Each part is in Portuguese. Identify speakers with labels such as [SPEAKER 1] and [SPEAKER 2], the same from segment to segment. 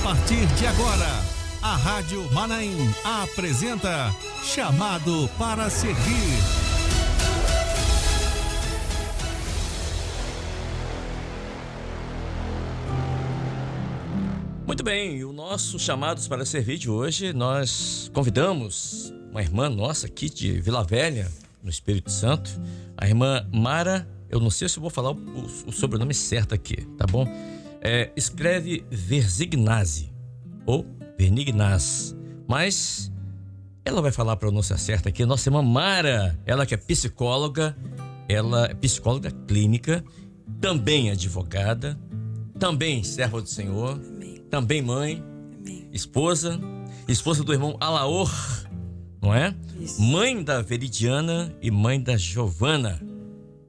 [SPEAKER 1] partir de agora, a Rádio Manaim apresenta Chamado para Servir.
[SPEAKER 2] Muito bem, o nosso Chamados para Servir de hoje, nós convidamos uma irmã nossa aqui de Vila Velha, no Espírito Santo, a irmã Mara. Eu não sei se eu vou falar o sobrenome certo aqui, tá bom? Escreve Verzignazzi ou Vernignaz, mas ela vai falar a pronúncia certa aqui. Nossa irmã Mara, ela que é psicóloga, ela é psicóloga clínica, também advogada, também serva do Senhor, também mãe, esposa do irmão Alaor, não é? Isso. Mãe da Veridiana e mãe da Giovana.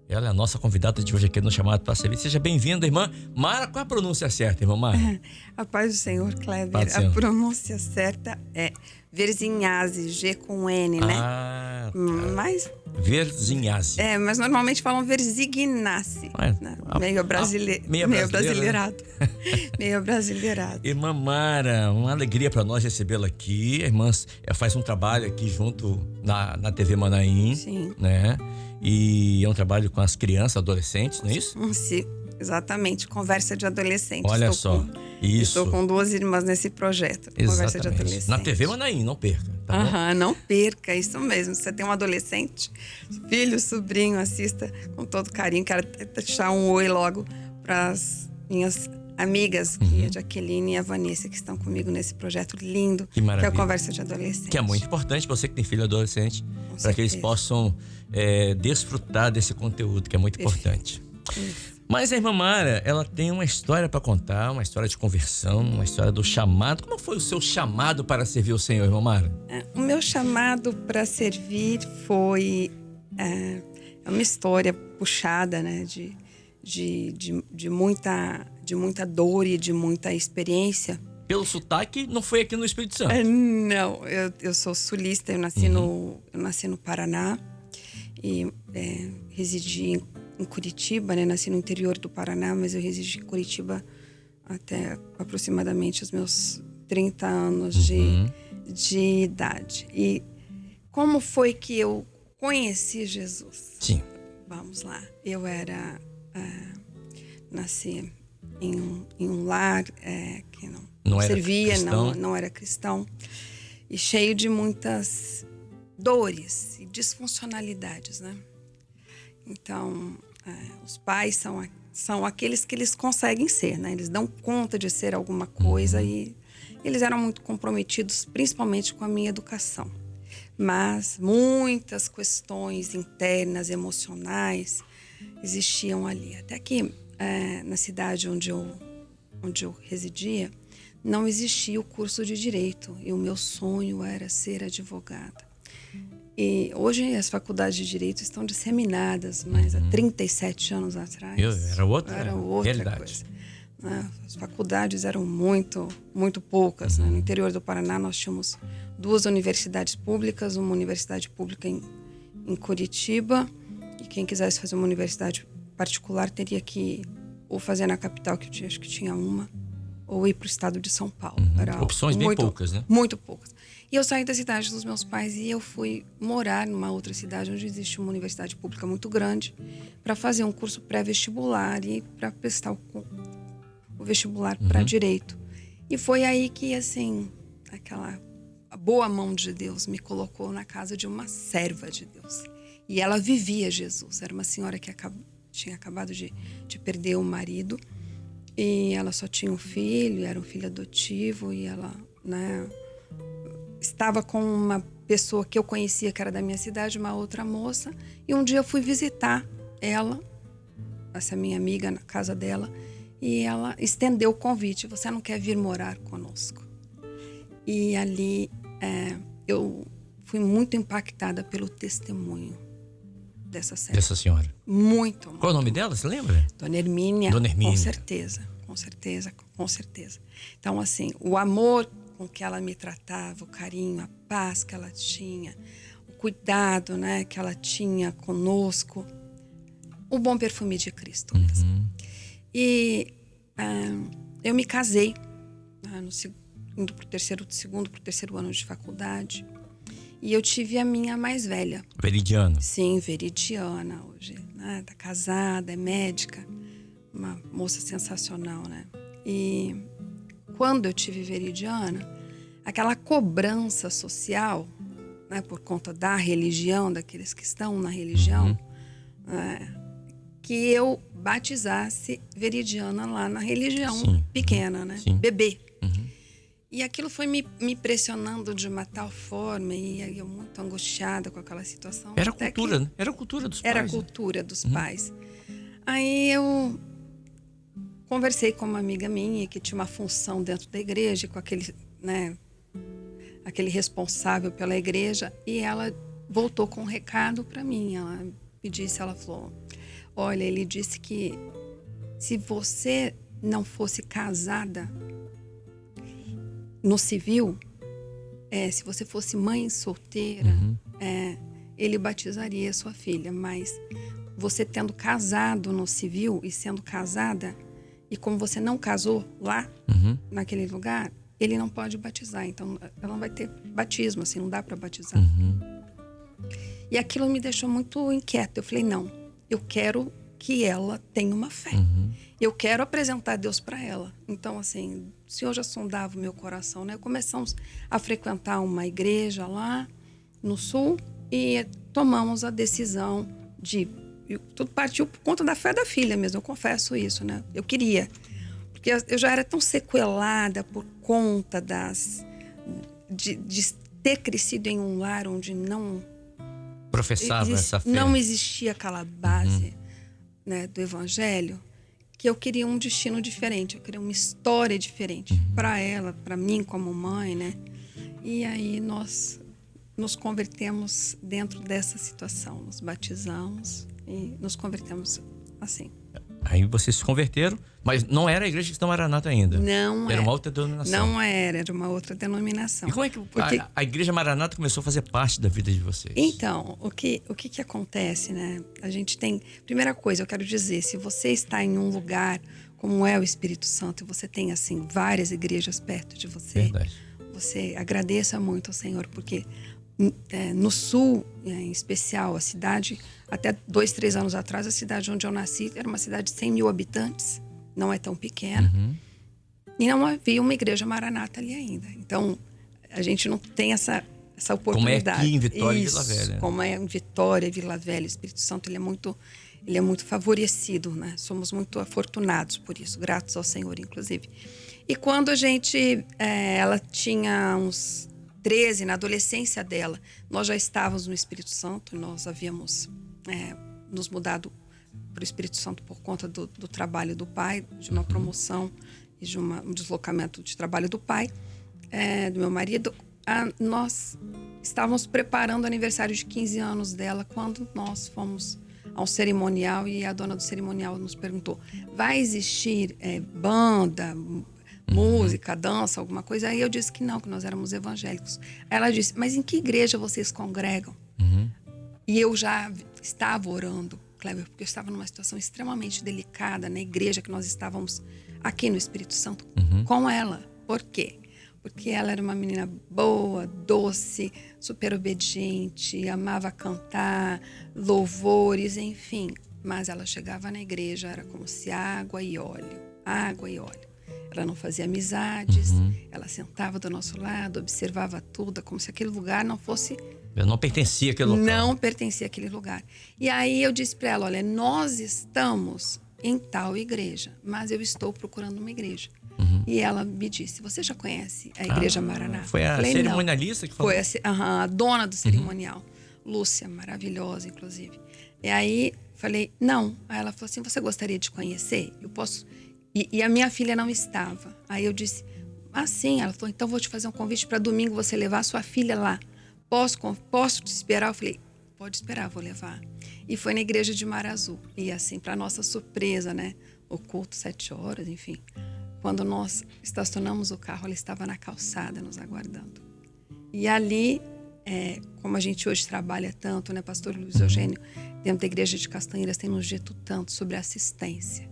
[SPEAKER 2] Ela é a nossa convidada de hoje aqui no Chamado para Servir. Seja bem-vinda, irmã Mara. Qual a pronúncia certa, irmã Mara?
[SPEAKER 3] A paz do Senhor, Kleber. A pronúncia certa é Verzignazzi, G com N, né?
[SPEAKER 2] Ah, tá.
[SPEAKER 3] Mas...
[SPEAKER 2] Verzignazzi.
[SPEAKER 3] Mas normalmente falam Verzignazzi. Né? Meio brasileirado. Meio brasileirado.
[SPEAKER 2] Irmã Mara, uma alegria para nós recebê-la aqui. A irmã faz um trabalho aqui junto na TV Manaim.
[SPEAKER 3] Sim.
[SPEAKER 2] Né? E é um trabalho com as crianças, adolescentes, não é isso?
[SPEAKER 3] Sim, exatamente. Conversa de adolescentes.
[SPEAKER 2] Olha só, isso.
[SPEAKER 3] Estou com 2 irmãs nesse projeto.
[SPEAKER 2] Exatamente.
[SPEAKER 3] Conversa de adolescentes.
[SPEAKER 2] Na TV Manaim, não perca. Tá bom?
[SPEAKER 3] Não perca, isso mesmo. Você tem um adolescente, filho, sobrinho, assista com todo carinho. Quero deixar um oi logo para as minhas amigas, que é a Jaqueline e a Vanessa, que estão comigo nesse projeto lindo, que é a Conversa de Adolescente.
[SPEAKER 2] Que é muito importante, você que tem filho adolescente, para que eles possam desfrutar desse conteúdo, que é muito importante.
[SPEAKER 3] Isso.
[SPEAKER 2] Mas a irmã Mara, ela tem uma história para contar, uma história de conversão, uma história do chamado. Como foi o seu chamado para servir o Senhor, irmã Mara?
[SPEAKER 3] O meu chamado para servir foi uma história puxada, né, de muita dor e de muita experiência.
[SPEAKER 2] Pelo sotaque, não foi aqui no Espírito Santo?
[SPEAKER 3] Não, eu sou sulista, eu nasci no Paraná e residi em Curitiba, né? Nasci no interior do Paraná, mas eu residi em Curitiba até aproximadamente os meus 30 anos de idade. E como foi que eu conheci Jesus?
[SPEAKER 2] Sim.
[SPEAKER 3] Vamos lá. Eu nasci em um lar que não servia, não era cristão, e cheio de muitas dores e disfuncionalidades, né? Então, os pais são aqueles que eles conseguem ser, né? Eles dão conta de ser alguma coisa e eles eram muito comprometidos, principalmente com a minha educação. Mas muitas questões internas, emocionais, existiam ali. Até que na cidade onde eu residia, não existia o curso de Direito e o meu sonho era ser advogada. E hoje as faculdades de Direito estão disseminadas, mas há 37 anos atrás
[SPEAKER 2] era outra
[SPEAKER 3] realidade. Coisa. Né? As faculdades eram muito poucas. Né? No interior do Paraná nós tínhamos 2 universidades públicas, uma universidade pública em Curitiba, e quem quisesse fazer uma universidade particular teria que ou fazer na capital, que acho que tinha uma, ou ir para o estado de São Paulo.
[SPEAKER 2] Opções bem poucas, né?
[SPEAKER 3] Muito poucas. E eu saí da cidade dos meus pais e eu fui morar numa outra cidade onde existe uma universidade pública muito grande para fazer um curso pré-vestibular e para prestar o vestibular para Direito. E foi aí que, assim, a boa mão de Deus me colocou na casa de uma serva de Deus. E ela vivia Jesus. Era uma senhora que tinha acabado de perder o marido. E ela só tinha um filho, era um filho adotivo. E ela, né, estava com uma pessoa que eu conhecia, que era da minha cidade, uma outra moça. E um dia eu fui visitar ela, essa minha amiga, na casa dela. E ela estendeu o convite: você não quer vir morar conosco? E ali eu fui muito impactada pelo testemunho dessa
[SPEAKER 2] senhora.
[SPEAKER 3] Muito.
[SPEAKER 2] Qual o nome dela, você lembra?
[SPEAKER 3] Dona Hermínia.
[SPEAKER 2] Dona Hermínia.
[SPEAKER 3] Com certeza. Então, assim, o amor com que ela me tratava, o carinho, a paz que ela tinha, o cuidado, né, que ela tinha conosco, o bom perfume de Cristo mesmo. E eu me casei indo para o segundo para o terceiro ano de faculdade. E eu tive a minha mais velha.
[SPEAKER 2] Veridiana.
[SPEAKER 3] Sim, Veridiana hoje, né? Tá casada, é médica, uma moça sensacional, né? E quando eu tive Veridiana, aquela cobrança social, né, por conta da religião, daqueles que estão na religião, que eu batizasse Veridiana lá na religião. Sim. Pequena, né? Sim. Bebê. E aquilo foi me pressionando de uma tal forma, e eu muito angustiada com aquela situação.
[SPEAKER 2] Era cultura, né? Era a cultura dos pais.
[SPEAKER 3] Era a cultura dos pais. Aí eu conversei com uma amiga minha que tinha uma função dentro da igreja, com aquele, né, aquele responsável pela igreja, e ela voltou com um recado para mim. Ela falou: olha, ele disse que se você não fosse casada no civil, se você fosse mãe solteira, ele batizaria sua filha, mas você tendo casado no civil e sendo casada, e como você não casou lá, naquele lugar, ele não pode batizar. Então, ela não vai ter batismo, assim, não dá para batizar. E aquilo me deixou muito inquieta. Eu falei, não, eu quero que ela tenha uma fé. Eu quero apresentar Deus para ela. Então, assim, o Senhor já sondava o meu coração, né? Começamos a frequentar uma igreja lá no sul e tomamos a decisão de... Tudo partiu por conta da fé da filha mesmo, eu confesso isso, né? Eu queria. Porque eu já era tão sequelada por conta de ter crescido em um lar onde não...
[SPEAKER 2] professava essa fé.
[SPEAKER 3] Não existia aquela base, né, do evangelho, que eu queria um destino diferente, eu queria uma história diferente para ela, para mim como mãe, né? E aí nós nos convertemos dentro dessa situação, nos batizamos e nos convertemos assim.
[SPEAKER 2] Aí vocês se converteram, mas não era a Igreja Cristã Maranata ainda.
[SPEAKER 3] Não
[SPEAKER 2] era uma outra denominação.
[SPEAKER 3] Não era uma outra denominação.
[SPEAKER 2] E como é que a Igreja Maranata começou a fazer parte da vida de vocês?
[SPEAKER 3] Então, o que acontece, né? A gente tem... Primeira coisa, eu quero dizer, se você está em um lugar como é o Espírito Santo, e você tem, assim, várias igrejas perto de você,
[SPEAKER 2] verdade,
[SPEAKER 3] você agradeça muito ao Senhor, porque no sul, em especial, a cidade, até 2, 3 anos atrás, a cidade onde eu nasci era uma cidade de 100 mil habitantes, não é tão pequena, e não havia uma igreja Maranata ali ainda. Então, a gente não tem essa oportunidade.
[SPEAKER 2] Como é aqui em Vitória e Vila Velha.
[SPEAKER 3] Como é em Vitória e Vila Velha. O Espírito Santo, ele é muito favorecido, né? Somos muito afortunados por isso, gratos ao Senhor, inclusive. E quando a gente, ela tinha uns 13, na adolescência dela, nós já estávamos no Espírito Santo, nós havíamos nos mudado para o Espírito Santo por conta do trabalho do pai, de uma promoção e de um deslocamento de trabalho do pai, do meu marido. Nós estávamos preparando o aniversário de 15 anos dela quando nós fomos ao cerimonial, e a dona do cerimonial nos perguntou: vai existir banda, música, dança, alguma coisa? Aí eu disse que não, que nós éramos evangélicos. Aí ela disse: mas em que igreja vocês congregam? E eu já estava orando, Kleber, porque eu estava numa situação extremamente delicada na igreja que nós estávamos aqui no Espírito Santo com ela. Por quê? Porque ela era uma menina boa, doce, super obediente, amava cantar, louvores, enfim. Mas ela chegava na igreja, era como se água e óleo. Ela não fazia amizades, ela sentava do nosso lado, observava tudo, como se aquele lugar não fosse...
[SPEAKER 2] Eu não pertencia àquele local.
[SPEAKER 3] Não pertencia àquele lugar. E aí eu disse para ela: olha, nós estamos em tal igreja, mas eu estou procurando uma igreja. E ela me disse: você já conhece a Igreja Maranata?
[SPEAKER 2] Foi a cerimonialista que falou?
[SPEAKER 3] Foi a dona do cerimonial, Lúcia, maravilhosa, inclusive. E aí falei: não. Aí ela falou assim: você gostaria de conhecer? Eu posso... E a minha filha não estava. Aí eu disse: sim. Ela falou: então vou te fazer um convite para domingo você levar a sua filha lá. Posso te esperar? Eu falei: pode esperar, vou levar. E foi na igreja de Mar Azul. E assim, para nossa surpresa, né? O culto, 7 horas, enfim. Quando nós estacionamos o carro, ela estava na calçada nos aguardando. E ali, como a gente hoje trabalha tanto, né, pastor Luiz Eugênio, dentro da igreja de Castanheiras, tem nos dito tanto sobre assistência.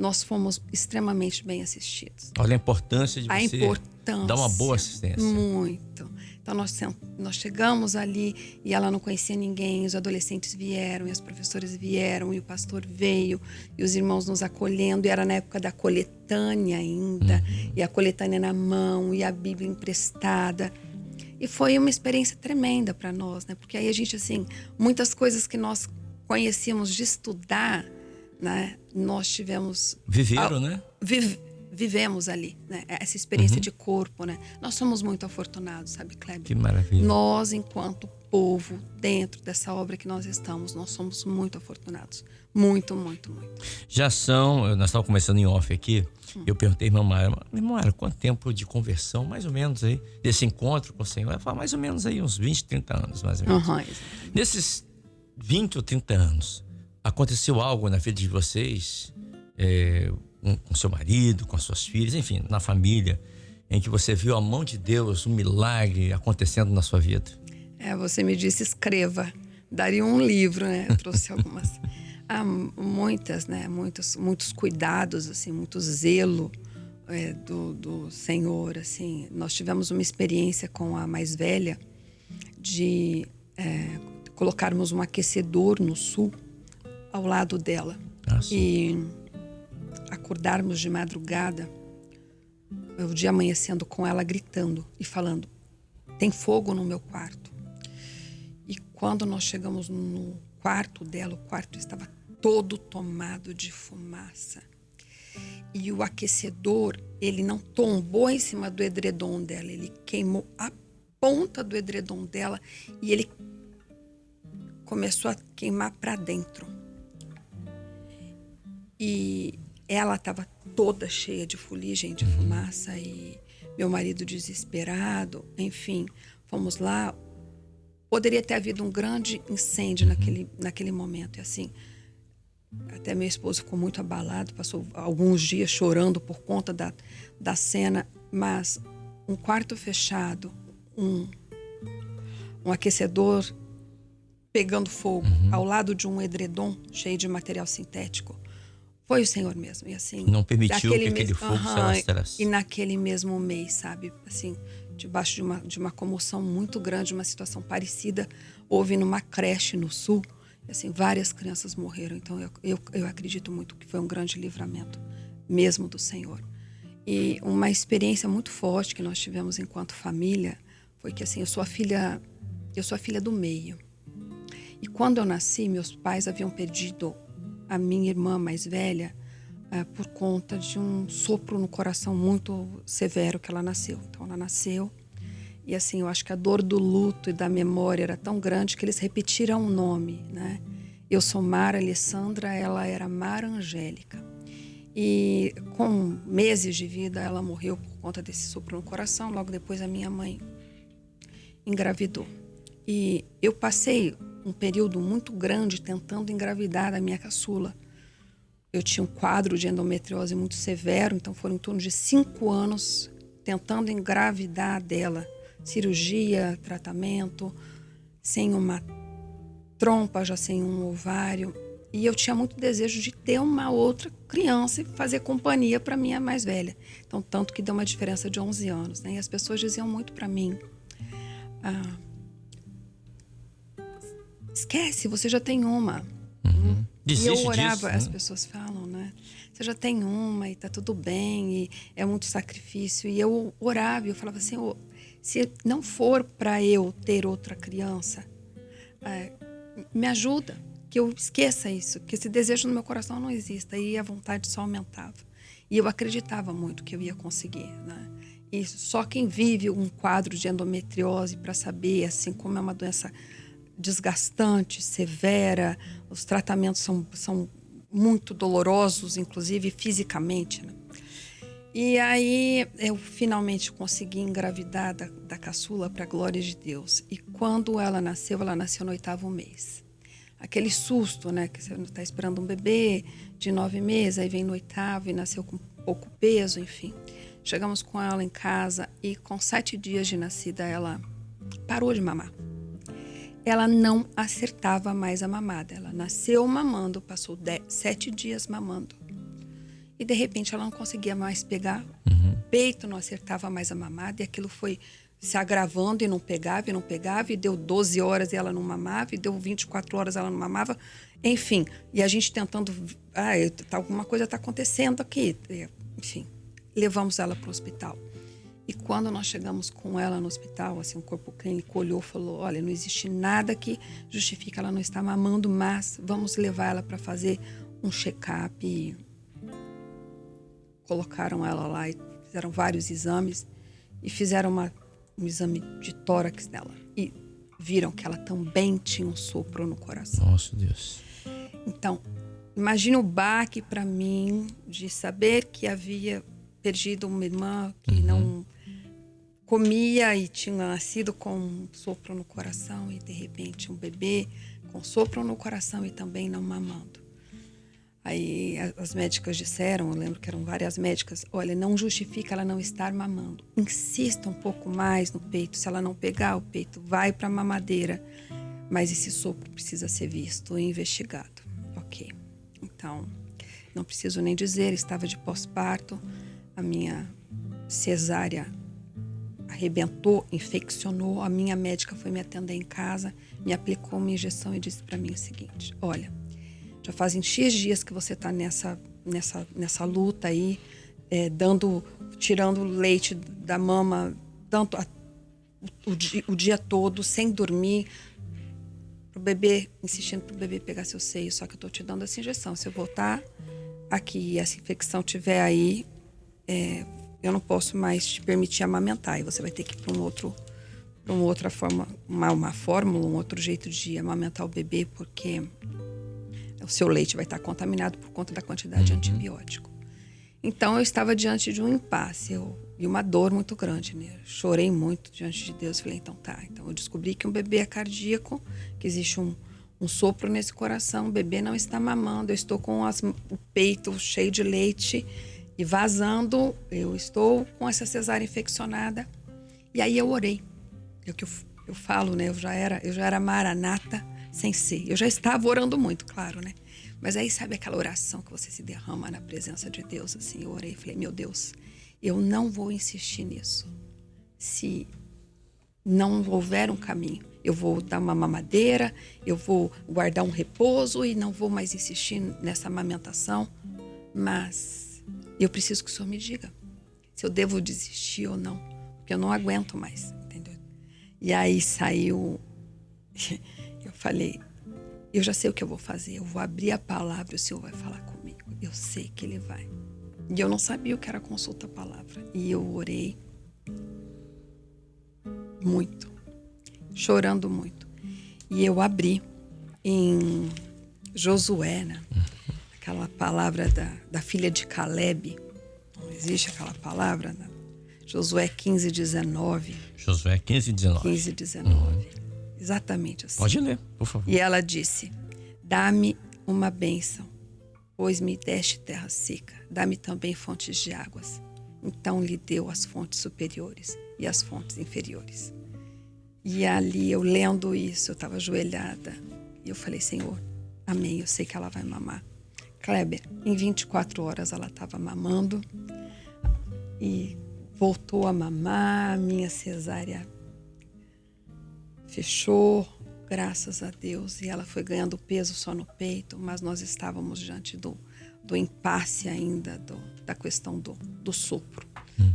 [SPEAKER 3] nós fomos extremamente bem assistidos.
[SPEAKER 2] Olha a importância de
[SPEAKER 3] A
[SPEAKER 2] você
[SPEAKER 3] importância.
[SPEAKER 2] dar uma boa assistência.
[SPEAKER 3] Muito. Então, nós chegamos ali e ela não conhecia ninguém, os adolescentes vieram, e as professoras vieram, e o pastor veio, e os irmãos nos acolhendo, e era na época da coletânea ainda, e a coletânea na mão, e a Bíblia emprestada. E foi uma experiência tremenda para nós, né? Porque aí a gente, assim, muitas coisas que nós conhecíamos de estudar, né? Nós tivemos...
[SPEAKER 2] Viveram, né?
[SPEAKER 3] Vivemos ali, né? Essa experiência de corpo, né? Nós somos muito afortunados, sabe, Kleber?
[SPEAKER 2] Que maravilha.
[SPEAKER 3] Nós, enquanto povo, dentro dessa obra que nós estamos, nós somos muito afortunados. Muito, muito, muito.
[SPEAKER 2] Já são, nós estávamos conversando em off aqui, eu perguntei à irmã Mara, quanto tempo de conversão, mais ou menos aí, desse encontro com o Senhor? Ela falou, mais ou menos aí, uns 20, 30 anos, mais ou menos. Nesses 20 ou 30 anos, aconteceu algo na vida de vocês, com seu marido, com as suas filhas, enfim, na família, em que você viu a mão de Deus, um milagre acontecendo na sua vida?
[SPEAKER 3] Você me disse, escreva. Daria um livro, né? Eu trouxe algumas. Muitas, né? Muitos cuidados, assim, muito zelo do Senhor, assim. Nós tivemos uma experiência com a mais velha de colocarmos um aquecedor no sul ao lado dela. E acordarmos de madrugada, o dia amanhecendo com ela gritando e falando, tem fogo no meu quarto. E quando nós chegamos no quarto dela, o quarto estava todo tomado de fumaça. E o aquecedor, ele não tombou em cima do edredom dela, ele queimou a ponta do edredom dela e ele começou a queimar para dentro. E ela estava toda cheia de fuligem, de fumaça, e meu marido desesperado, enfim, fomos lá. Poderia ter havido um grande incêndio naquele momento, e assim, até meu esposo ficou muito abalado, passou alguns dias chorando por conta da cena, mas um quarto fechado, um aquecedor pegando fogo ao lado de um edredom cheio de material sintético, foi o Senhor mesmo. E assim,
[SPEAKER 2] não permitiu que aquele fogo se alastrasse.
[SPEAKER 3] E naquele mesmo mês, sabe, assim, debaixo de uma comoção muito grande, uma situação parecida, houve numa creche no sul, assim, várias crianças morreram. Então eu acredito muito que foi um grande livramento mesmo do Senhor. E uma experiência muito forte que nós tivemos enquanto família foi que, assim, eu sou a filha do meio. E quando eu nasci, meus pais haviam perdido a minha irmã mais velha por conta de um sopro no coração muito severo que ela nasceu. Então ela nasceu e, assim, eu acho que a dor do luto e da memória era tão grande que eles repetiram o nome, né? Eu sou Mara Alessandra, ela era Mara Angélica. E com meses de vida ela morreu por conta desse sopro no coração. Logo depois a minha mãe engravidou. E eu passei um período muito grande tentando engravidar da minha caçula. Eu tinha um quadro de endometriose muito severo, então foram em torno de 5 anos tentando engravidar dela. Cirurgia, tratamento, sem uma trompa, já sem um ovário. E eu tinha muito desejo de ter uma outra criança e fazer companhia para minha mais velha. Então, tanto que deu uma diferença de 11 anos, né? E as pessoas diziam muito para mim, esquece, você já tem uma.
[SPEAKER 2] Desiste
[SPEAKER 3] e eu orava,
[SPEAKER 2] disso,
[SPEAKER 3] as pessoas falam, né? Você já tem uma e tá tudo bem, e é muito sacrifício. E eu orava e eu falava assim, se não for para eu ter outra criança, me ajuda, que eu esqueça isso, que esse desejo no meu coração não exista. E a vontade só aumentava. E eu acreditava muito que eu ia conseguir, né? E só quem vive um quadro de endometriose para saber, assim, como é uma doença desgastante, severa, os tratamentos são muito dolorosos, inclusive fisicamente, né? E aí eu finalmente consegui engravidar da caçula, para a glória de Deus. E quando ela nasceu no 8º mês. Aquele susto, né? Que você está esperando um bebê de 9 meses, aí vem no 8º e nasceu com pouco peso, enfim. Chegamos com ela em casa e com 7 dias de nascida ela parou de mamar. Ela não acertava mais a mamada. Ela nasceu mamando, passou 7 dias mamando. E de repente ela não conseguia mais pegar. O peito não acertava mais a mamada. E aquilo foi se agravando e não pegava, e não pegava. E deu 12 horas e ela não mamava. E deu 24 horas e ela não mamava. Enfim, e a gente tentando... alguma coisa está acontecendo aqui. Enfim, levamos ela para o hospital. E quando nós chegamos com ela no hospital, assim, o corpo clínico olhou e falou, olha, não existe nada que justifique ela não estar mamando, mas vamos levar ela para fazer um check-up. E colocaram ela lá e fizeram vários exames e fizeram um exame de tórax nela. E viram que ela também tinha um sopro no coração.
[SPEAKER 2] Nossa, Deus.
[SPEAKER 3] Então, imagine o baque para mim de saber que havia perdido uma irmã que não comia e tinha nascido com um sopro no coração e, de repente, um bebê com sopro no coração e também não mamando. Aí as médicas disseram, eu lembro que eram várias médicas, olha, não justifica ela não estar mamando. Insista um pouco mais no peito. Se ela não pegar, o peito vai para a mamadeira. Mas esse sopro precisa ser visto e investigado. Ok. Então, não preciso nem dizer, estava de pós-parto. A minha cesárea arrebentou, infeccionou. A minha médica foi me atender em casa, me aplicou uma injeção e disse para mim o seguinte, olha, já fazem X dias que você está nessa luta aí, tirando leite da mama, tanto o dia todo, sem dormir, pro bebê, insistindo pro bebê pegar seu seio. Só que eu tô te dando essa injeção. Se eu voltar aqui e essa infecção tiver aí, eu não posso mais te permitir amamentar. E você vai ter que ir para uma outra forma, uma fórmula, um outro jeito de amamentar o bebê, porque o seu leite vai estar contaminado por conta da quantidade de antibiótico. Então, eu estava diante de um impasse e uma dor muito grande, né? Chorei muito diante de Deus. Falei, então tá. Então, eu descobri que um bebê é cardíaco, que existe um sopro nesse coração, o bebê não está mamando, eu estou com o peito cheio de leite e vazando, eu estou com essa cesárea infeccionada. E aí eu orei. É o que eu falo, né? Eu já era maranata sem ser. Eu já estava orando muito, claro, né? Mas aí, sabe aquela oração que você se derrama na presença de Deus? Assim, eu orei e falei, meu Deus, eu não vou insistir nisso. Se não houver um caminho, eu vou dar uma mamadeira, eu vou guardar um repouso e não vou mais insistir nessa amamentação. Mas eu preciso que o Senhor me diga se eu devo desistir ou não, porque eu não aguento mais, entendeu? E aí saiu... Eu falei, eu já sei o que eu vou fazer. Eu vou abrir a palavra e o Senhor vai falar comigo. Eu sei que Ele vai. E eu não sabia o que era consulta a palavra. E eu orei muito, chorando muito. E eu abri em Josué, né? Aquela palavra da filha de Caleb. Não existe aquela palavra, né? Josué 15:19.
[SPEAKER 2] Josué 15:19.
[SPEAKER 3] 15:19. Exatamente assim.
[SPEAKER 2] Pode ler, por favor.
[SPEAKER 3] E ela disse, dá-me uma bênção, pois me deste terra seca. Dá-me também fontes de águas. Então lhe deu as fontes superiores e as fontes inferiores. E ali, eu lendo isso, eu estava ajoelhada. E eu falei, Senhor, amém, eu sei que ela vai mamar. Kleber, em 24 horas ela estava mamando. E voltou a mamar, minha cesárea fechou, graças a Deus, e ela foi ganhando peso só no peito, mas nós estávamos diante do impasse ainda, da questão do sopro.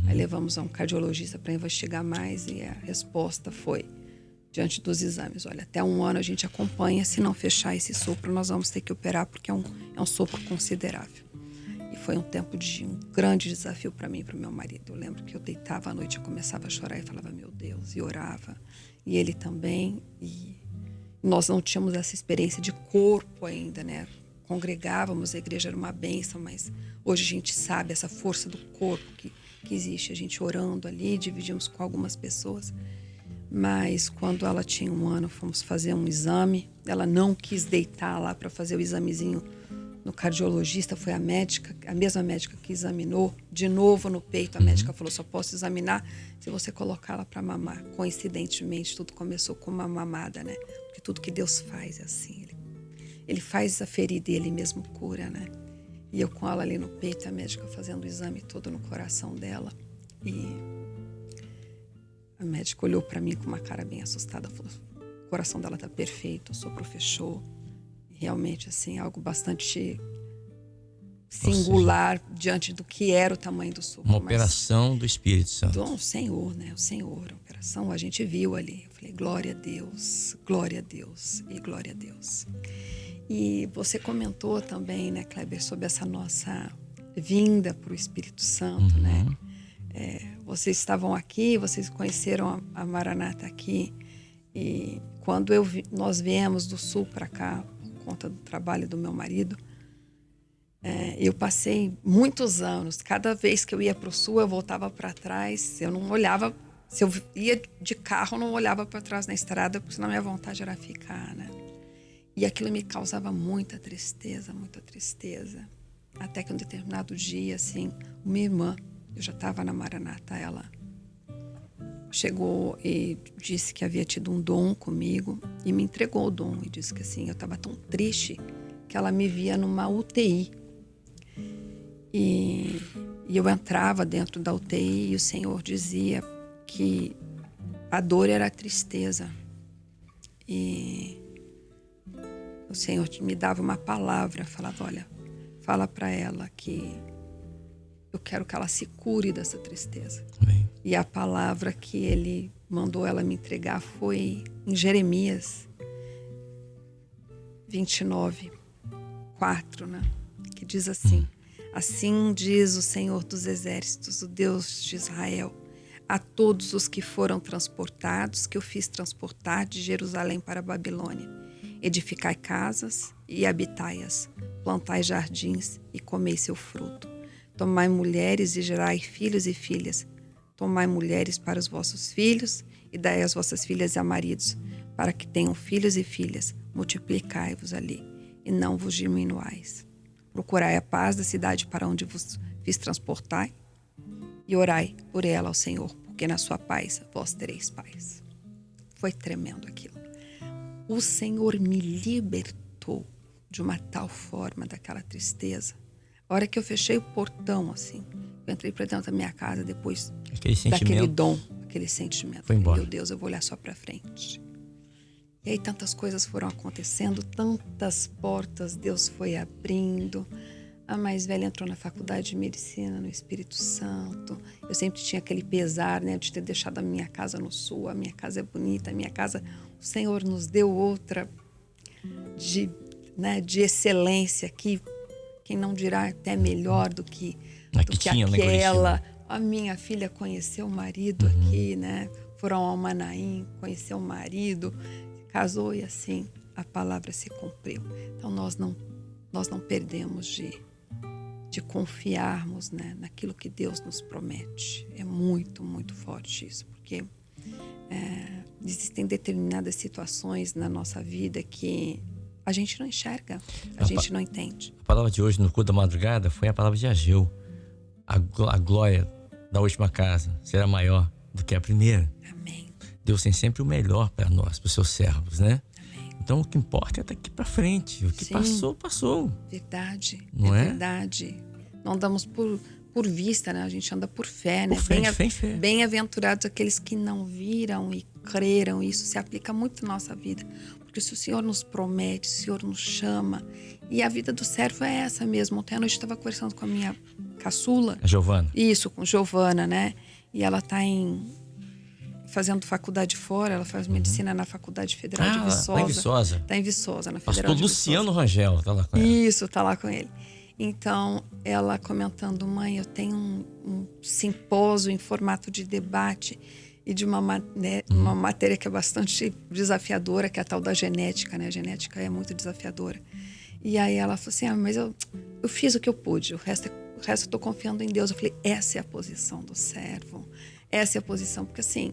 [SPEAKER 3] Aí levamos a um cardiologista para investigar mais e a resposta foi, diante dos exames, olha, até 1 ano a gente acompanha, se não fechar esse sopro, nós vamos ter que operar, porque é um sopro considerável. E foi um tempo de um grande desafio para mim e para o meu marido. Eu lembro que eu deitava à noite, eu começava a chorar e falava, meu Deus, e orava. E ele também, e nós não tínhamos essa experiência de corpo ainda, né? Congregávamos, a igreja era uma bênção, mas hoje a gente sabe essa força do corpo que existe. A gente orando ali, dividimos com algumas pessoas. Mas quando ela tinha 1 ano, fomos fazer um exame. Ela não quis deitar lá para fazer o examezinho no cardiologista. Foi a mesma médica que examinou de novo no peito. A médica falou, só posso examinar se você colocar ela para mamar. Coincidentemente, tudo começou com uma mamada, né? Porque tudo que Deus faz é assim. Ele faz a ferida e Ele mesmo cura, né? E eu com ela ali no peito, a médica fazendo o exame todo no coração dela. E a médica olhou para mim com uma cara bem assustada, falou: o coração dela tá perfeito, o sopro fechou. E realmente, assim, algo bastante singular diante do que era o tamanho do sopro.
[SPEAKER 2] Uma operação do Espírito Santo.
[SPEAKER 3] O Senhor, né? O Senhor, a operação, a gente viu ali. Eu falei: glória a Deus, glória a Deus e glória a Deus. E você comentou também, né, Kleber, sobre essa nossa vinda para o Espírito Santo, né? Vocês estavam aqui, vocês conheceram a Maranata aqui. E quando nós viemos do Sul para cá, por conta do trabalho do meu marido, eu passei muitos anos. Cada vez que eu ia para o Sul, eu voltava para trás. Eu não olhava, se eu ia de carro, eu não olhava para trás na estrada, porque senão minha vontade era ficar, né? E aquilo me causava muita tristeza, muita tristeza. Até que um determinado dia, assim, uma irmã, eu já estava na Maranata, ela chegou e disse que havia tido um dom comigo e me entregou o dom e disse que assim, eu estava tão triste que ela me via numa UTI. E eu entrava dentro da UTI e o Senhor dizia que a dor era a tristeza. E o Senhor me dava uma palavra, falava: olha, fala para ela que eu quero que ela se cure dessa tristeza.
[SPEAKER 2] Amém.
[SPEAKER 3] E a palavra que ele mandou ela me entregar foi em Jeremias 29:4, né? Que diz assim: assim diz o Senhor dos Exércitos, o Deus de Israel, a todos os que foram transportados, que eu fiz transportar de Jerusalém para a Babilônia. Edificai casas e habitai-as, plantai jardins e comei seu fruto. Tomai mulheres e gerai filhos e filhas. Tomai mulheres para os vossos filhos e dai as vossas filhas a maridos, para que tenham filhos e filhas. Multiplicai-vos ali e não vos diminuais. Procurai a paz da cidade para onde vos fiz transportar e orai por ela ao Senhor, porque na sua paz vós tereis paz. Foi tremendo aquilo. O Senhor me libertou de uma tal forma daquela tristeza. A hora que eu fechei o portão, assim, eu entrei para dentro da minha casa depois daquele dom, aquele sentimento.
[SPEAKER 2] Foi embora.
[SPEAKER 3] Meu Deus, eu vou olhar só para frente. E aí tantas coisas foram acontecendo, tantas portas Deus foi abrindo. A mais velha entrou na faculdade de medicina no Espírito Santo. Eu sempre tinha aquele pesar, né, de ter deixado a minha casa no Sul. A minha casa é bonita, a minha casa, o Senhor nos deu outra de excelência aqui. Quem não dirá até melhor do que aquela. A minha filha conheceu o marido aqui, né? Foram ao Manaim, conheceu o marido, casou e assim a palavra se cumpriu. Então nós não perdemos de confiarmos, né, naquilo que Deus nos promete. É muito, muito forte isso, porque existem determinadas situações na nossa vida que a gente não enxerga, a gente não entende.
[SPEAKER 2] A palavra de hoje no culto da madrugada foi a palavra de Ageu. A glória da última casa será maior do que a primeira.
[SPEAKER 3] Amém.
[SPEAKER 2] Deus tem sempre o melhor para nós, para os seus servos, né?
[SPEAKER 3] Amém.
[SPEAKER 2] Então o que importa é daqui para frente. O que passou, passou.
[SPEAKER 3] Verdade,
[SPEAKER 2] não é?
[SPEAKER 3] Verdade. Não andamos por vista, né? A gente anda por fé, né?
[SPEAKER 2] Por fé.
[SPEAKER 3] Bem-aventurados aqueles que não viram e creram. Isso se aplica muito na nossa vida. Porque se o Senhor nos promete, o Senhor nos chama. E a vida do servo é essa mesmo. Ontem à noite eu estava conversando com a minha caçula.
[SPEAKER 2] A Giovana.
[SPEAKER 3] Isso, com Giovana, né? E ela está fazendo faculdade fora. Ela faz medicina na Faculdade Federal de Viçosa.
[SPEAKER 2] Está em Viçosa.
[SPEAKER 3] Está em Viçosa, na Federal
[SPEAKER 2] Pastor
[SPEAKER 3] de
[SPEAKER 2] Luciano
[SPEAKER 3] Viçosa.
[SPEAKER 2] Rangel está lá com ela.
[SPEAKER 3] Isso, está lá com ele. Então, ela comentando: mãe, eu tenho um simpósio em formato de debate e de uma matéria que é bastante desafiadora, que é a tal da genética, né? A genética é muito desafiadora. E aí ela falou assim: mas eu fiz o que eu pude, o resto eu estou confiando em Deus. Eu falei: essa é a posição do servo, essa é a posição, porque assim,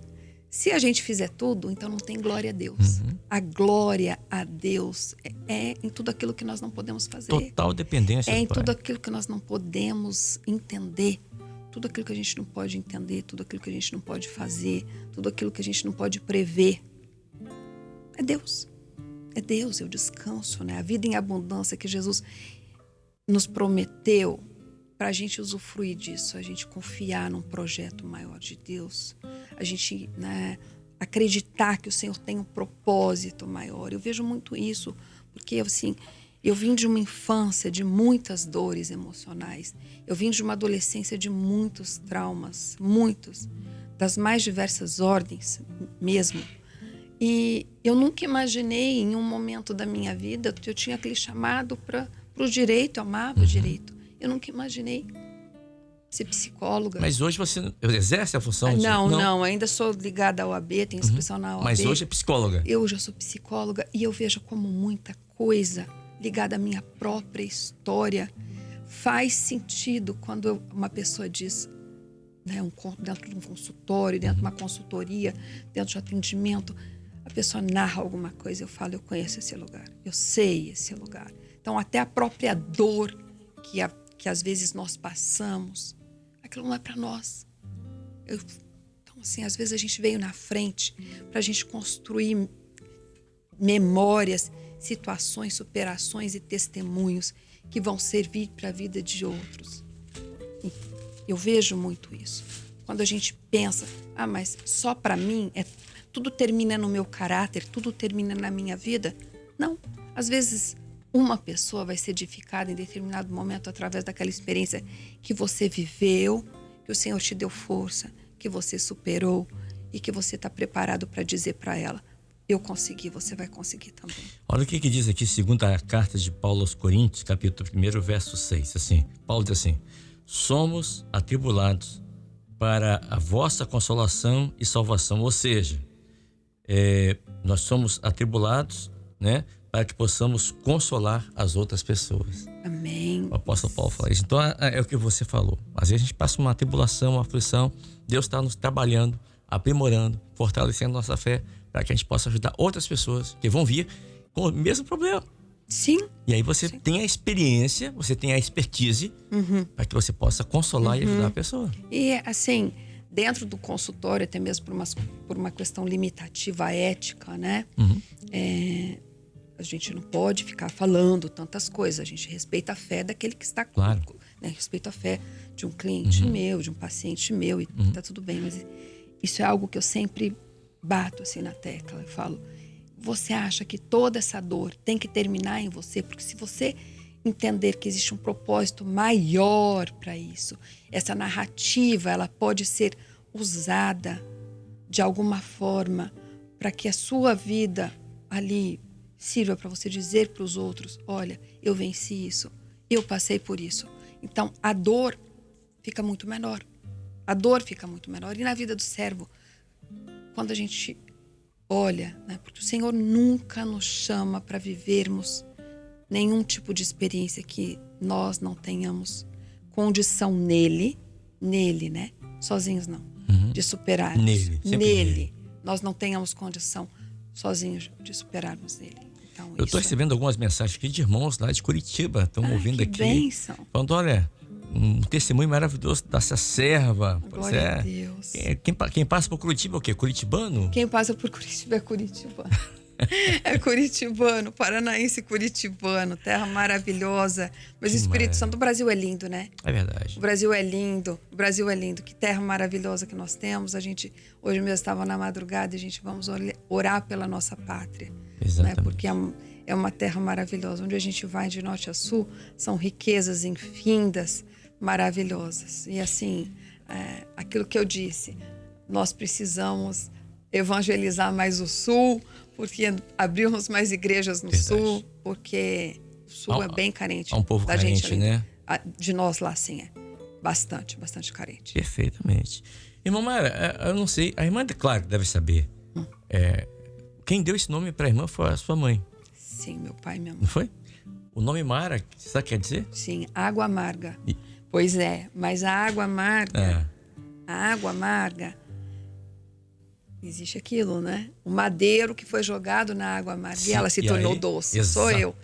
[SPEAKER 3] se a gente fizer tudo, então não tem glória a Deus. A glória a Deus é em tudo aquilo que nós não podemos fazer.
[SPEAKER 2] Total dependência do
[SPEAKER 3] em
[SPEAKER 2] Pai.
[SPEAKER 3] tudo aquilo que nós não podemos entender. Tudo aquilo que a gente não pode entender, tudo aquilo que a gente não pode fazer, tudo aquilo que a gente não pode prever. É Deus. É Deus, é o descanso, né? A vida em abundância que Jesus nos prometeu para a gente usufruir disso, a gente confiar num projeto maior de Deus, a gente, né, acreditar que o Senhor tem um propósito maior. Eu vejo muito isso, porque assim, eu vim de uma infância de muitas dores emocionais, eu vim de uma adolescência de muitos traumas, muitos, das mais diversas ordens mesmo. E eu nunca imaginei em um momento da minha vida que eu tinha aquele chamado para o direito, eu amava o direito. Eu nunca imaginei ser psicóloga.
[SPEAKER 2] Mas hoje você exerce a função de...
[SPEAKER 3] Não, ainda sou ligada à OAB, tenho inscrição na OAB.
[SPEAKER 2] Mas hoje é psicóloga.
[SPEAKER 3] Eu já sou psicóloga e eu vejo como muita coisa ligada à minha própria história faz sentido quando uma pessoa diz, né, dentro de um consultório, dentro de uma consultoria, dentro de um atendimento, a pessoa narra alguma coisa, eu falo, eu conheço esse lugar, eu sei esse lugar. Então, até a própria dor que às vezes nós passamos, aquilo não é para nós. Então, assim, às vezes a gente veio na frente para a gente construir memórias, situações, superações e testemunhos que vão servir para a vida de outros. Eu vejo muito isso. Quando a gente pensa, mas só para mim, tudo termina no meu caráter, tudo termina na minha vida. Não, às vezes uma pessoa vai ser edificada em determinado momento através daquela experiência que você viveu, que o Senhor te deu força, que você superou e que você está preparado para dizer para ela, eu consegui, você vai conseguir também.
[SPEAKER 2] Olha o que diz aqui, segunda carta de Paulo aos Coríntios, capítulo 1, verso 6. Assim, Paulo diz assim, somos atribulados para a vossa consolação e salvação. Ou seja, nós somos atribulados, né, para que possamos consolar as outras pessoas.
[SPEAKER 3] Amém.
[SPEAKER 2] O apóstolo Paulo fala isso. Então, é o que você falou. Às vezes a gente passa uma tribulação, uma aflição. Deus está nos trabalhando, aprimorando, fortalecendo nossa fé, para que a gente possa ajudar outras pessoas que vão vir com o mesmo problema.
[SPEAKER 3] Sim.
[SPEAKER 2] E aí você tem a experiência, você tem a expertise, para que você possa consolar e ajudar a pessoa.
[SPEAKER 3] E assim, dentro do consultório, até mesmo por uma questão limitativa ética, né? A gente não pode ficar falando tantas coisas. A gente respeita a fé daquele que está
[SPEAKER 2] claro.
[SPEAKER 3] Né? Respeita a fé de um cliente meu, de um paciente meu, e tá tudo bem. Mas isso é algo que eu sempre bato assim na tecla. Eu falo, você acha que toda essa dor tem que terminar em você? Porque se você entender que existe um propósito maior para isso, essa narrativa, ela pode ser usada de alguma forma para que a sua vida ali sirva para você dizer para os outros, olha, eu venci isso, eu passei por isso. Então, a dor fica muito menor. A dor fica muito menor. E na vida do servo, quando a gente olha, né, porque o Senhor nunca nos chama para vivermos nenhum tipo de experiência que nós não tenhamos condição nele, né? Sozinhos não, de superarmos. Nele. Nós não tenhamos condição sozinhos de superarmos ele. Então,
[SPEAKER 2] eu estou recebendo algumas mensagens aqui de irmãos lá de Curitiba, estão ouvindo aqui.
[SPEAKER 3] Bênção.
[SPEAKER 2] Falando, olha, um testemunho maravilhoso dessa serva.
[SPEAKER 3] Glória a Deus.
[SPEAKER 2] Quem passa por Curitiba é o quê? Curitibano?
[SPEAKER 3] Quem passa por Curitiba é curitibano. É curitibano, paranaense curitibano, terra maravilhosa. Mas o Espírito Santo, o Brasil é lindo, né?
[SPEAKER 2] É verdade.
[SPEAKER 3] O Brasil é lindo, que terra maravilhosa que nós temos. A gente, hoje mesmo estava na madrugada e a gente vamos orar pela nossa pátria.
[SPEAKER 2] Exatamente.
[SPEAKER 3] Né? Porque é uma terra maravilhosa. Onde a gente vai de norte a sul, são riquezas infindas, maravilhosas. E assim, aquilo que eu disse, nós precisamos evangelizar mais o sul, porque abrirmos mais igrejas no sul, porque o sul é bem carente.
[SPEAKER 2] É um povo
[SPEAKER 3] da
[SPEAKER 2] carente,
[SPEAKER 3] gente,
[SPEAKER 2] né?
[SPEAKER 3] De nós lá, sim, é. Bastante carente.
[SPEAKER 2] Perfeitamente. Irmã Mara, eu não sei, a irmã, claro, deve saber. Quem deu esse nome para a irmã foi a sua mãe.
[SPEAKER 3] Sim, meu pai e minha mãe.
[SPEAKER 2] Não foi? O nome Mara, sabe o que quer dizer?
[SPEAKER 3] Sim, água amarga. Pois é, mas a água amarga, existe aquilo, né? O madeiro que foi jogado na água amarga. Sim, e ela se tornou doce. Sou eu.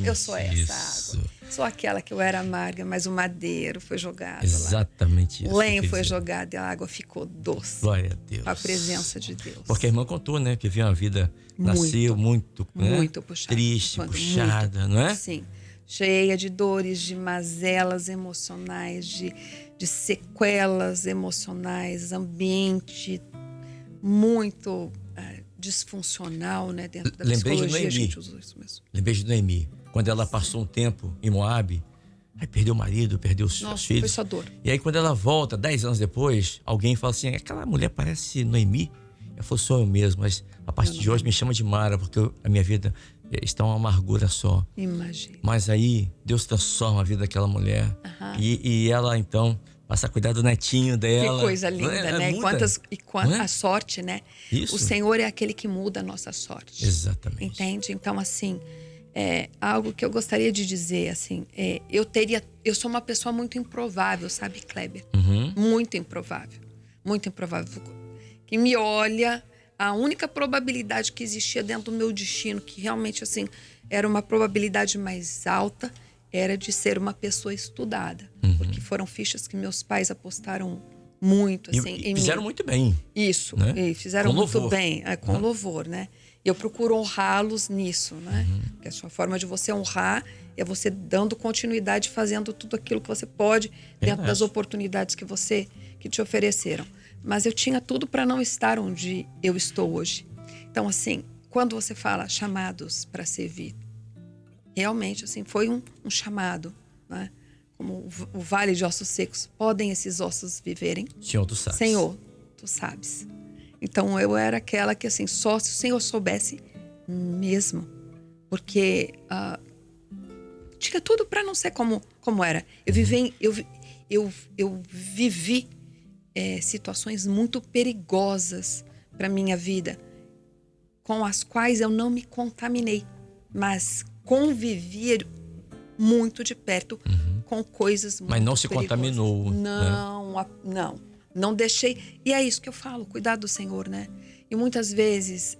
[SPEAKER 3] Eu sou essa água. Sou aquela que eu era amarga, mas o madeiro foi jogado
[SPEAKER 2] Exatamente
[SPEAKER 3] lá.
[SPEAKER 2] isso.
[SPEAKER 3] O lenho foi jogado e a água ficou doce.
[SPEAKER 2] Glória a Deus.
[SPEAKER 3] Com a presença de Deus.
[SPEAKER 2] Porque a irmã contou, né? Que vivia uma vida, nasceu muito puxada,
[SPEAKER 3] triste,
[SPEAKER 2] puxada, não é?
[SPEAKER 3] Sim. cheia de dores, de mazelas emocionais, de sequelas emocionais, ambiente muito disfuncional, né? Dentro da psicologia, a gente usa isso mesmo.
[SPEAKER 2] Lembrei de Noemi, quando ela passou um tempo em Moabe, aí perdeu o marido, perdeu os filhos.
[SPEAKER 3] Foi só dor.
[SPEAKER 2] E aí quando ela volta, 10 anos depois, alguém fala assim, aquela mulher parece Noemi. Ela falou, sou eu mesmo, mas a partir de hoje me chama de Mara, porque a minha vida está uma amargura só.
[SPEAKER 3] Imagina.
[SPEAKER 2] Mas aí Deus transforma a vida daquela mulher. E ela então passa a cuidar do netinho dela.
[SPEAKER 3] Que coisa linda, né? A sorte, né?
[SPEAKER 2] Isso.
[SPEAKER 3] O Senhor é aquele que muda a nossa sorte.
[SPEAKER 2] Exatamente.
[SPEAKER 3] Entende? Então, assim, algo que eu gostaria de dizer, assim, eu sou uma pessoa muito improvável, sabe, Kleber? Muito improvável. Muito improvável. Que me olha, a única probabilidade que existia dentro do meu destino, que realmente, assim, era uma probabilidade mais alta, era de ser uma pessoa estudada. Porque foram fichas que meus pais apostaram muito, assim,
[SPEAKER 2] e fizeram muito bem.
[SPEAKER 3] Isso,
[SPEAKER 2] né?
[SPEAKER 3] E fizeram
[SPEAKER 2] com
[SPEAKER 3] muito
[SPEAKER 2] louvor.
[SPEAKER 3] bem, com louvor, né? E eu procuro honrá-los nisso, né? Porque a sua forma de você honrar é você dando continuidade, fazendo tudo aquilo que você pode dentro das oportunidades que te ofereceram. Mas eu tinha tudo para não estar onde eu estou hoje. Então, assim, quando você fala chamados para servir, realmente, assim, foi um chamado, né? Como o vale de ossos secos. Podem esses ossos viverem?
[SPEAKER 2] Senhor, tu sabes.
[SPEAKER 3] Senhor, tu sabes. Então, eu era aquela que, assim, só se o Senhor soubesse mesmo. Porque tinha tudo para não ser como era. Eu vivi situações muito perigosas para minha vida, com as quais eu não me contaminei, mas convivia muito de perto com coisas muito perigosas.
[SPEAKER 2] Mas não se contaminou.
[SPEAKER 3] Não deixei. E é isso que eu falo, cuidar do Senhor, né? E muitas vezes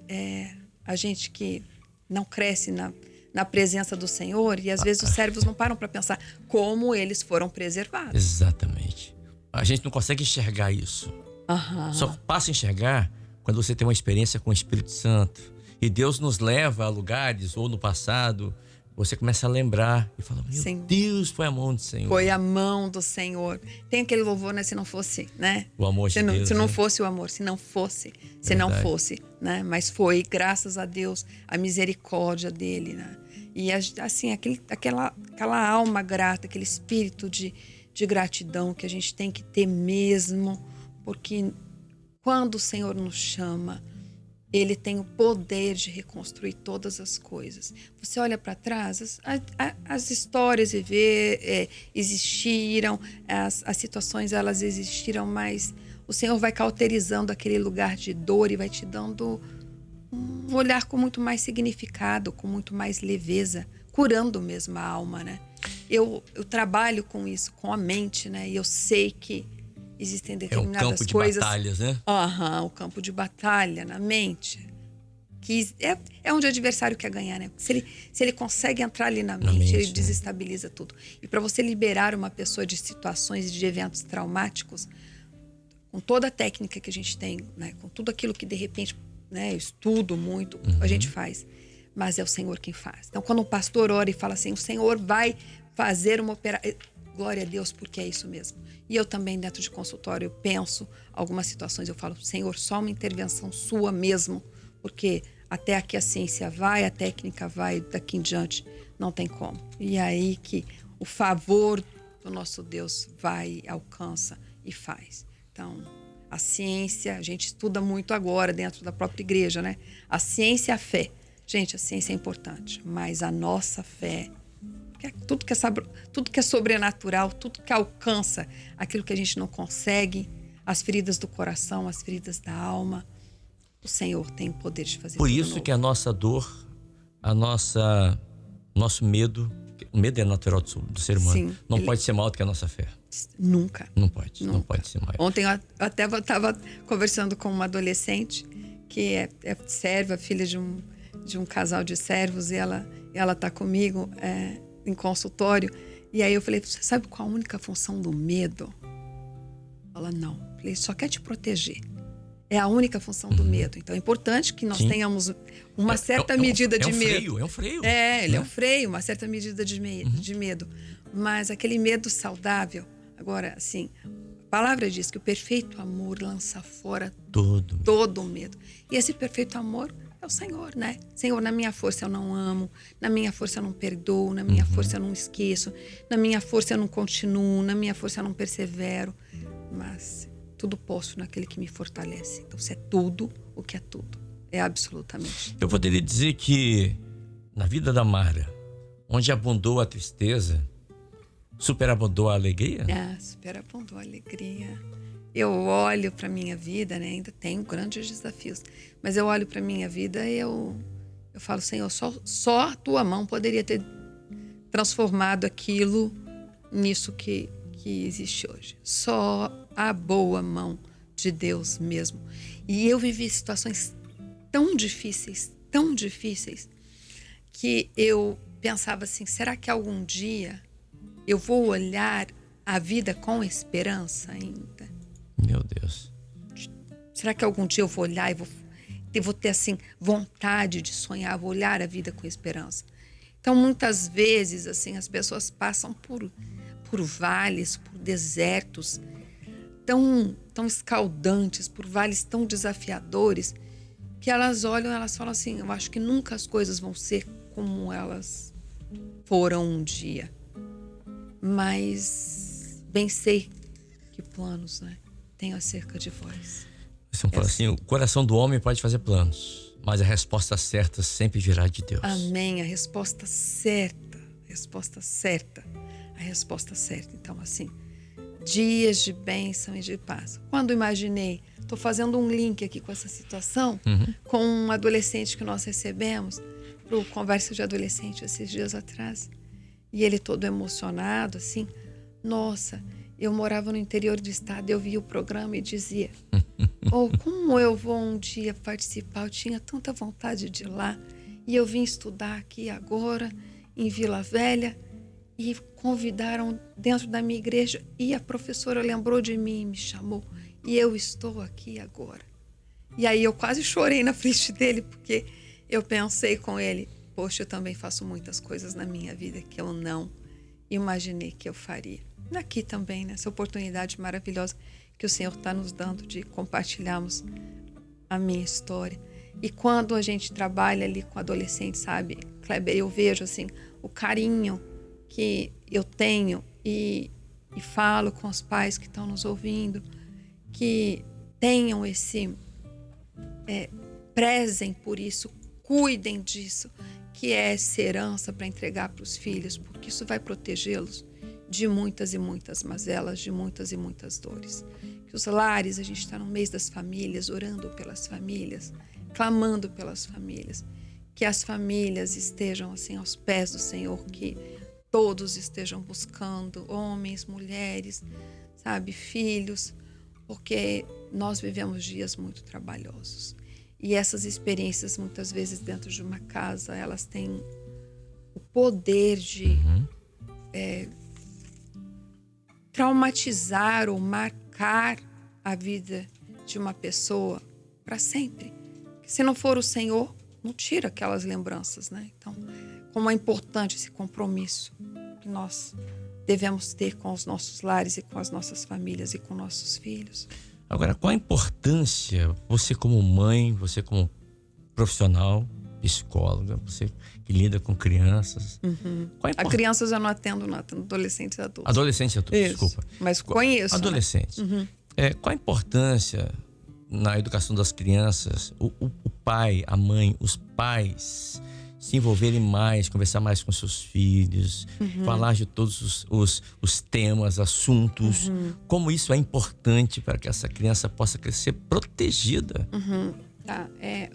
[SPEAKER 3] a gente que não cresce na presença do Senhor, e às vezes os servos não param para pensar como eles foram preservados.
[SPEAKER 2] Exatamente. A gente não consegue enxergar isso. Só passa a enxergar quando você tem uma experiência com o Espírito Santo. E Deus nos leva a lugares, ou no passado, você começa a lembrar e fala, meu Deus, foi a mão do Senhor.
[SPEAKER 3] Foi a mão do Senhor. Tem aquele louvor, né? Se não fosse, né?
[SPEAKER 2] O amor de Deus.
[SPEAKER 3] Se não fosse o amor, se não fosse, né? Mas foi, graças a Deus, a misericórdia dele, né? E assim, aquela alma grata, aquele espírito de gratidão que a gente tem que ter mesmo, porque quando o Senhor nos chama, Ele tem o poder de reconstruir todas as coisas. Você olha para trás, as histórias existiram, as situações elas existiram, mas o Senhor vai cauterizando aquele lugar de dor e vai te dando um olhar com muito mais significado, com muito mais leveza, curando mesmo a alma, né? Eu trabalho com isso, com a mente, né? E eu sei que existem determinadas coisas...
[SPEAKER 2] É um campo de batalhas, né?
[SPEAKER 3] O campo de batalha na mente. Que é onde o adversário quer ganhar, né? Se ele consegue entrar ali na mente, ele desestabiliza tudo. E para você liberar uma pessoa de situações e de eventos traumáticos, com toda a técnica que a gente tem, né? Com tudo aquilo que de repente, né, eu estudo muito, a gente faz. Mas é o Senhor quem faz. Então, quando o pastor ora e fala assim, o Senhor vai fazer uma operação... Glória a Deus, porque é isso mesmo. E eu também, dentro de consultório, eu penso algumas situações, eu falo, Senhor, só uma intervenção sua mesmo, porque até aqui a ciência vai, a técnica vai, daqui em diante não tem como. E é aí que o favor do nosso Deus vai, alcança e faz. Então, a ciência, a gente estuda muito agora dentro da própria igreja, né? A ciência e a fé. Gente, a ciência é importante, mas a nossa fé... Tudo que é sobrenatural, tudo que alcança aquilo que a gente não consegue, as feridas do coração, as feridas da alma, o Senhor tem o poder de fazer.
[SPEAKER 2] Por isso que a nossa dor, nosso medo, o medo é natural do ser humano. Não pode ser maior do que a nossa fé.
[SPEAKER 3] Nunca.
[SPEAKER 2] Não pode ser maior.
[SPEAKER 3] Ontem eu até estava conversando com uma adolescente que é serva, filha de um casal de servos, e ela está comigo em consultório, e aí eu falei, você sabe qual a única função do medo? Ela, não. Eu falei, só quer te proteger. É a única função do medo. Então é importante que nós
[SPEAKER 2] Sim.
[SPEAKER 3] tenhamos uma certa medida de medo.
[SPEAKER 2] É um freio.
[SPEAKER 3] Ele é
[SPEAKER 2] né?
[SPEAKER 3] um freio, uma certa medida de medo. Mas aquele medo saudável. Agora, assim, a palavra diz que o perfeito amor lança fora todo o medo. E esse perfeito amor é o Senhor, né? Senhor, na minha força eu não amo, na minha força eu não perdoo, na minha força eu não esqueço, na minha força eu não continuo, na minha força eu não persevero. Mas tudo posso naquele que me fortalece. Então, se é tudo, o que é tudo? É absolutamente.
[SPEAKER 2] Eu poderia dizer que na vida da Mara, onde abundou a tristeza, superabundou a alegria?
[SPEAKER 3] Superabundou a alegria. Eu olho para minha vida, né? Ainda tenho grandes desafios, mas eu olho para minha vida e eu falo, Senhor, só a tua mão poderia ter transformado aquilo nisso que existe hoje. Só a boa mão de Deus mesmo. E eu vivi situações tão difíceis, que eu pensava assim, será que algum dia eu vou olhar a vida com esperança ainda?
[SPEAKER 2] Meu Deus.
[SPEAKER 3] Será que algum dia eu vou olhar e vou ter assim vontade de sonhar, vou olhar a vida com esperança? Então, muitas vezes, assim, as pessoas passam por vales, por desertos tão escaldantes, por vales tão desafiadores, que elas olham e elas falam assim, eu acho que nunca as coisas vão ser como elas foram um dia. Mas bem sei que planos, né, tenho acerca de vós.
[SPEAKER 2] Você fala assim, o coração do homem pode fazer planos, mas a resposta certa sempre virá de Deus.
[SPEAKER 3] Amém, a resposta certa. Então, assim, dias de bênção e de paz. Quando imaginei, estou fazendo um link aqui com essa situação, com um adolescente que nós recebemos para o Conversa de Adolescente esses dias atrás, e ele todo emocionado, assim, nossa, eu morava no interior do estado, eu via o programa e dizia, como eu vou um dia participar, eu tinha tanta vontade de ir lá, e eu vim estudar aqui agora, em Vila Velha, e convidaram dentro da minha igreja, e a professora lembrou de mim e me chamou, e eu estou aqui agora. E aí eu quase chorei na frente dele, porque eu pensei com ele, poxa, eu também faço muitas coisas na minha vida que eu não imaginei que eu faria. Aqui também, nessa oportunidade maravilhosa que o Senhor está nos dando de compartilharmos a minha história. E quando a gente trabalha ali com adolescentes, sabe, Kleber, eu vejo assim, o carinho que eu tenho e falo com os pais que estão nos ouvindo, que tenham prezem por isso, cuidem disso, que é essa herança para entregar para os filhos, porque isso vai protegê-los de muitas e muitas mazelas, de muitas e muitas dores. Que os lares, a gente está no mês das famílias, orando pelas famílias, clamando pelas famílias, que as famílias estejam assim aos pés do Senhor, que todos estejam buscando, homens, mulheres, sabe, filhos, porque nós vivemos dias muito trabalhosos. E essas experiências, muitas vezes, dentro de uma casa, elas têm o poder de traumatizar ou marcar a vida de uma pessoa para sempre. Se não for o Senhor, não tira aquelas lembranças, né? Então, como é importante esse compromisso que nós devemos ter com os nossos lares e com as nossas famílias e com nossos filhos.
[SPEAKER 2] Agora, qual a importância, você como mãe, você como profissional, psicóloga, você que lida com crianças.
[SPEAKER 3] A crianças eu não atendo adolescentes e adultos.
[SPEAKER 2] Adolescentes e adultos,
[SPEAKER 3] Isso,
[SPEAKER 2] desculpa.
[SPEAKER 3] mas conheço.
[SPEAKER 2] Adolescentes.
[SPEAKER 3] Né?
[SPEAKER 2] Qual a importância na educação das crianças, o pai, a mãe, os pais se envolverem mais, conversar mais com seus filhos, falar de todos os temas, assuntos, como isso é importante para que essa criança possa crescer protegida.
[SPEAKER 3] Tá,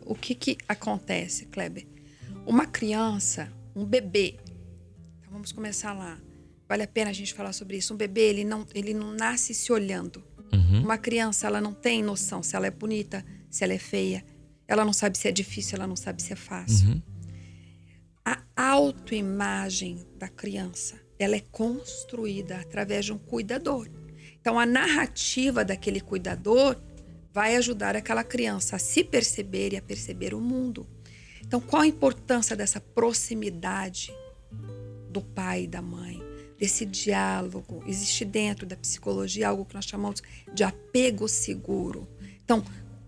[SPEAKER 3] o que acontece, Kleber? Uma criança, um bebê, então vamos começar lá, vale a pena a gente falar sobre isso. Um bebê, ele não nasce se olhando. Uma criança, ela não tem noção se ela é bonita, se ela é feia, ela não sabe se é difícil, ela não sabe se é fácil. A autoimagem da criança, ela é construída através de um cuidador. Então, a narrativa daquele cuidador vai ajudar aquela criança a se perceber e a perceber o mundo. Então, qual a importância dessa proximidade do pai e da mãe? Desse diálogo? Existe dentro da psicologia algo que nós chamamos de apego seguro. Então,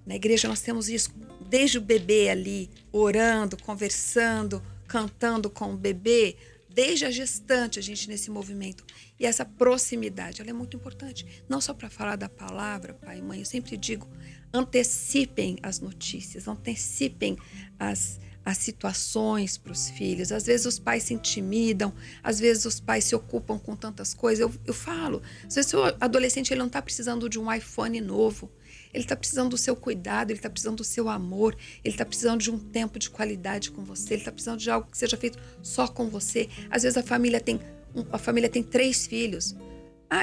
[SPEAKER 3] na igreja nós temos isso, desde o bebê ali, orando, conversando, cantando com o bebê, desde a gestante a gente nesse movimento. E essa proximidade, ela é muito importante. Não só para falar da palavra, pai e mãe, eu sempre digo, antecipem as notícias, antecipem as situações para os filhos. Às vezes os pais se intimidam, às vezes os pais se ocupam com tantas coisas. Eu falo, às vezes o adolescente ele não está precisando de um iPhone novo, ele está precisando do seu cuidado, ele está precisando do seu amor, ele está precisando de um tempo de qualidade com você, ele está precisando de algo que seja feito só com você. Às vezes a família tem 3 filhos.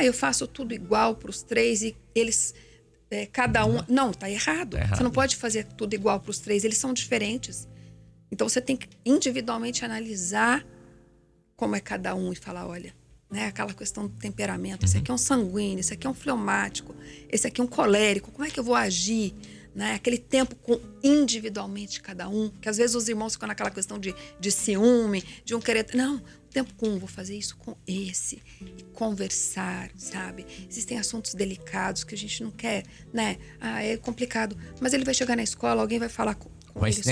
[SPEAKER 3] Eu faço tudo igual para os 3 e eles... cada um... Não, tá errado. Você não pode fazer tudo igual para os 3, eles são diferentes. Então você tem que individualmente analisar como é cada um e falar, olha, né, aquela questão do temperamento, esse aqui é um sanguíneo, esse aqui é um fleumático, esse aqui é um colérico, como é que eu vou agir? Né? Aquele tempo com individualmente cada um, que às vezes os irmãos ficam naquela questão de ciúme, de um querer... Não, o tempo com um, vou fazer isso com esse. E conversar, sabe? Existem assuntos delicados que a gente não quer, né? É complicado. Mas ele vai chegar na escola, alguém vai falar com ele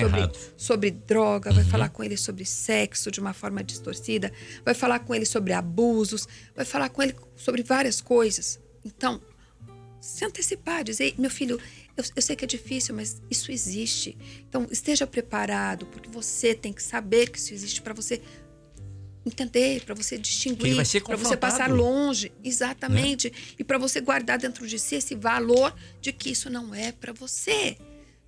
[SPEAKER 3] sobre droga, vai falar com ele sobre sexo de uma forma distorcida, vai falar com ele sobre abusos, vai falar com ele sobre várias coisas. Então, se antecipar, dizer, meu filho, eu sei que é difícil, mas isso existe. Então, esteja preparado, porque você tem que saber que isso existe para você entender, para você distinguir, para você passar longe, exatamente, né? E para você guardar dentro de si esse valor de que isso não é para você,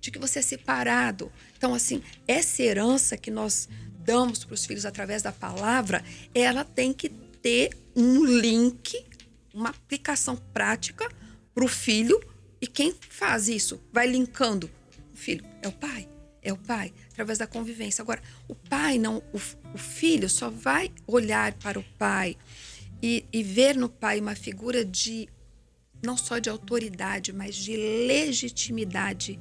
[SPEAKER 3] de que você é separado. Então, assim, essa herança que nós damos para os filhos através da palavra, ela tem que ter um link, uma aplicação prática para o filho. E quem faz isso? Vai linkando o filho. É o pai. É o pai, através da convivência. Agora, o pai não... O filho só vai olhar para o pai e ver no pai uma figura de... Não só de autoridade, mas de legitimidade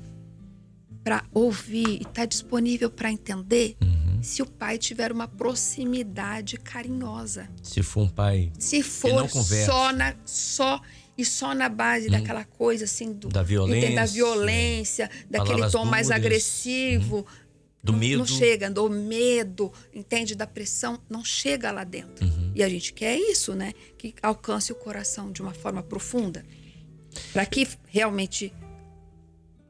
[SPEAKER 3] para ouvir e estar disponível para entender, se o pai tiver uma proximidade carinhosa.
[SPEAKER 2] Se for um pai
[SPEAKER 3] se for
[SPEAKER 2] que não conversa.
[SPEAKER 3] Só na base daquela coisa assim
[SPEAKER 2] da violência,
[SPEAKER 3] daquele tom mais agressivo,
[SPEAKER 2] do medo.
[SPEAKER 3] Não chega, do medo, entende? Da pressão, não chega lá dentro. E a gente quer isso, né? Que alcance o coração de uma forma profunda, para que realmente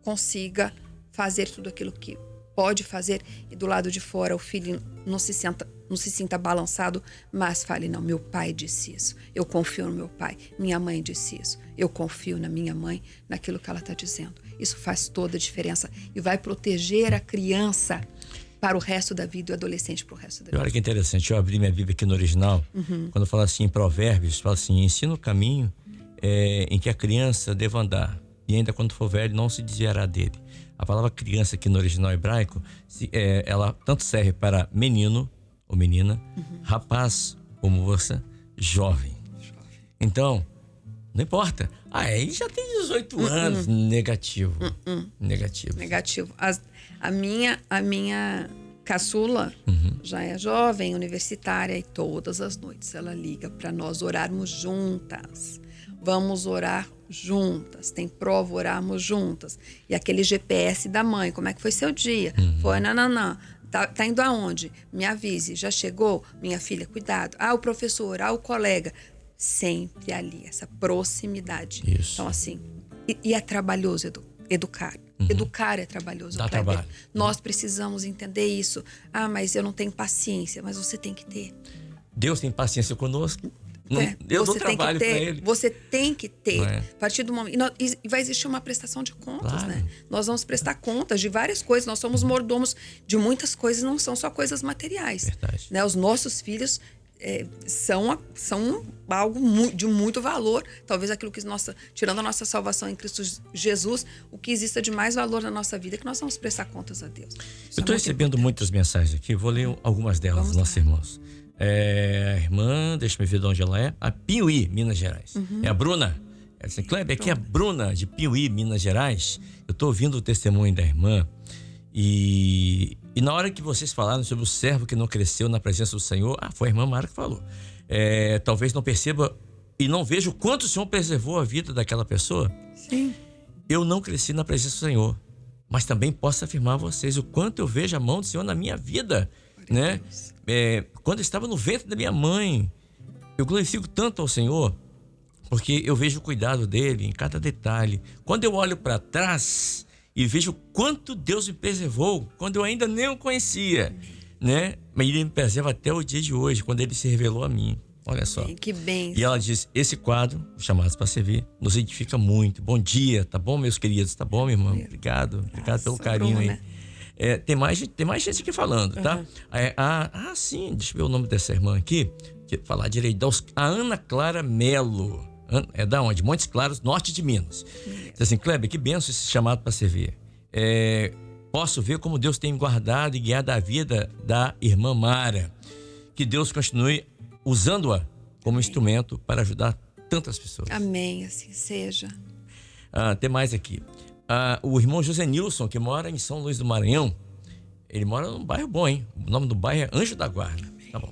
[SPEAKER 3] consiga fazer tudo aquilo que pode fazer, e do lado de fora o filho não se sinta balançado, mas fale, não, meu pai disse isso, eu confio no meu pai, minha mãe disse isso, eu confio na minha mãe, naquilo que ela está dizendo. Isso faz toda a diferença e vai proteger a criança para o resto da vida e o adolescente para o resto da vida.
[SPEAKER 2] Olha que interessante, eu abri minha Bíblia aqui no original, quando fala assim em Provérbios, fala assim, ensina o caminho em que a criança deva andar, e ainda quando for velho não se desviará dele. A palavra criança aqui no original hebraico, ela tanto serve para menino ou menina, rapaz ou moça, jovem. Então, não importa. Aí já tem 18 anos, negativo.
[SPEAKER 3] Negativo. A minha caçula já é jovem, universitária, e todas as noites ela liga para nós orarmos juntas. Vamos orar juntas, tem prova, orarmos juntas. E aquele GPS da mãe, como é que foi seu dia? Foi, não. Tá indo aonde? Me avise, já chegou? Minha filha, cuidado. O professor, o colega. Sempre ali, essa proximidade.
[SPEAKER 2] Isso.
[SPEAKER 3] Então, assim, e é trabalhoso educar. Educar é trabalhoso.
[SPEAKER 2] Dá trabalho.
[SPEAKER 3] Nós precisamos entender isso. Mas eu não tenho paciência, mas você tem que ter.
[SPEAKER 2] Deus tem paciência conosco. Eu dou trabalho para ele.
[SPEAKER 3] Você tem que ter. A partir do momento. E vai existir uma prestação de contas,
[SPEAKER 2] claro,
[SPEAKER 3] né? Nós vamos prestar contas de várias coisas. Nós somos mordomos de muitas coisas, não são só coisas materiais.
[SPEAKER 2] Verdade.
[SPEAKER 3] Né? Os nossos filhos são algo de muito valor. Talvez aquilo que tirando a nossa salvação em Cristo Jesus, o que exista de mais valor na nossa vida é que nós vamos prestar contas a Deus.
[SPEAKER 2] Eu estou recebendo muitas mensagens aqui. Vou ler algumas delas, nossos irmãos. A irmã, deixa eu ver de onde ela é. A Piuí, Minas Gerais. É a Bruna. Ela disse, Kleber, aqui é a Bruna, de Piuí, Minas Gerais. Eu estou ouvindo o testemunho da irmã. E na hora que vocês falaram sobre o servo que não cresceu na presença do Senhor, foi a irmã Mara que falou. Talvez não perceba e não veja o quanto o Senhor preservou a vida daquela pessoa.
[SPEAKER 3] Sim.
[SPEAKER 2] Eu não cresci na presença do Senhor, mas também posso afirmar a vocês o quanto eu vejo a mão do Senhor na minha vida, né? Quando eu estava no ventre da minha mãe, eu glorifico tanto ao Senhor, porque eu vejo o cuidado dele em cada detalhe. Quando eu olho para trás e vejo o quanto Deus me preservou, quando eu ainda nem o conhecia, né? Mas ele me preserva até o dia de hoje, quando ele se revelou a mim. Olha só.
[SPEAKER 3] Que bem.
[SPEAKER 2] E ela diz, esse quadro, Chamados para Servir, nos edifica muito. Bom dia, tá bom, meus queridos? Tá bom, minha irmã? Obrigado pelo carinho aí. Tem mais gente aqui falando, tá? Sim, deixa eu ver o nome dessa irmã aqui. Falar direito. A Ana Clara Melo. É da onde? Montes Claros, norte de Minas. Diz assim, Kleber, que benção esse chamado para servir. Posso ver como Deus tem guardado e guiado a vida da irmã Mara. Que Deus continue usando-a como instrumento para ajudar tantas pessoas.
[SPEAKER 3] Amém, assim seja.
[SPEAKER 2] Tem mais aqui. O irmão José Nilson, que mora em São Luís do Maranhão, ele mora num bairro bom, hein? O nome do bairro é Anjo da Guarda. Amém. Tá bom.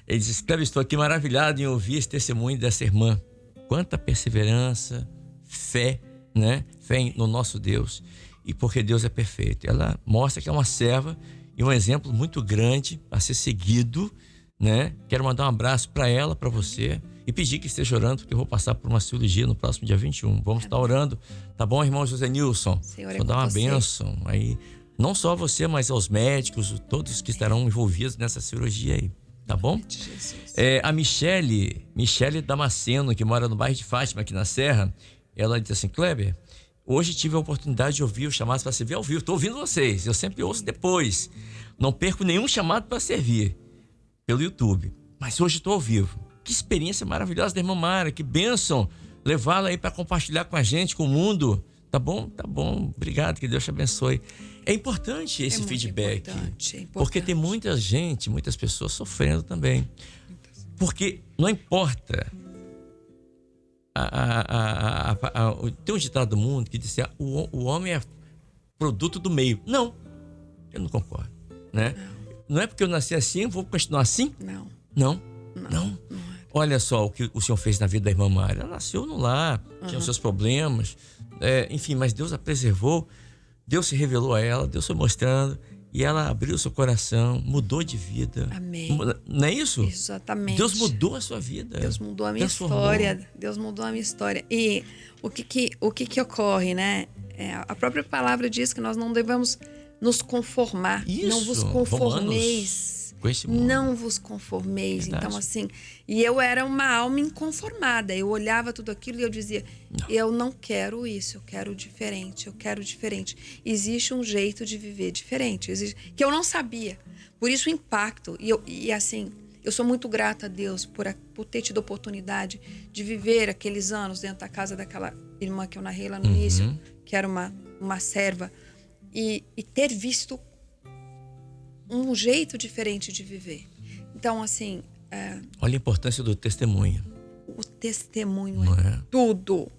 [SPEAKER 2] Ele diz, Kleber, estou aqui maravilhado em ouvir esse testemunho dessa irmã. Quanta perseverança, fé, né? Fé no nosso Deus. E porque Deus é perfeito. Ela mostra que é uma serva e um exemplo muito grande a ser seguido, né? Quero mandar um abraço para ela, para você e pedir que esteja orando, porque eu vou passar por uma cirurgia no próximo dia 21. Vamos estar orando, tá bom, irmão José Nilson? Vou dar uma bênção aí, não só a você, mas aos médicos, todos que estarão envolvidos nessa cirurgia aí, tá bom? A Michele Damasceno, que mora no bairro de Fátima, aqui na Serra, ela disse assim, Kleber, hoje tive a oportunidade de ouvir o chamado para servir ao vivo. Estou ouvindo vocês, eu sempre ouço depois. Não perco nenhum chamado para servir pelo YouTube, mas hoje estou ao vivo. Que experiência maravilhosa da irmã Mara, que bênção levá-la aí para compartilhar com a gente, com o mundo. Tá bom? Tá bom. Obrigado, que Deus te abençoe. É importante esse feedback, porque tem muita gente, muitas pessoas sofrendo também. Porque não importa. Tem um ditado do mundo que diz assim, o homem é produto do meio. Não, eu não concordo, né? Não é porque eu nasci assim, eu vou continuar assim? Não. Olha só o que o Senhor fez na vida da irmã Mara. Ela nasceu no lar, tinha os seus problemas, enfim, mas Deus a preservou, Deus se revelou a ela, Deus foi mostrando, e ela abriu seu coração, mudou de vida.
[SPEAKER 3] Amém.
[SPEAKER 2] Não é isso?
[SPEAKER 3] Exatamente.
[SPEAKER 2] Deus mudou a sua vida.
[SPEAKER 3] Deus mudou a minha história. Deus mudou a minha história. E o que ocorre, né? A própria palavra diz que nós não devemos nos conformar.
[SPEAKER 2] Isso.
[SPEAKER 3] Não vos conformeis. Não vos conformeis.
[SPEAKER 2] Verdade.
[SPEAKER 3] Então, assim, e eu era uma alma inconformada. Eu olhava tudo aquilo e eu dizia, eu não quero isso, eu quero diferente. Existe um jeito de viver diferente, que eu não sabia. Por isso o impacto. E assim, eu sou muito grata a Deus por ter tido a oportunidade de viver aqueles anos dentro da casa daquela irmã que eu narrei lá no início, que era uma serva, e ter visto um jeito diferente de viver. Então, assim...
[SPEAKER 2] olha a importância do testemunho.
[SPEAKER 3] O testemunho é tudo.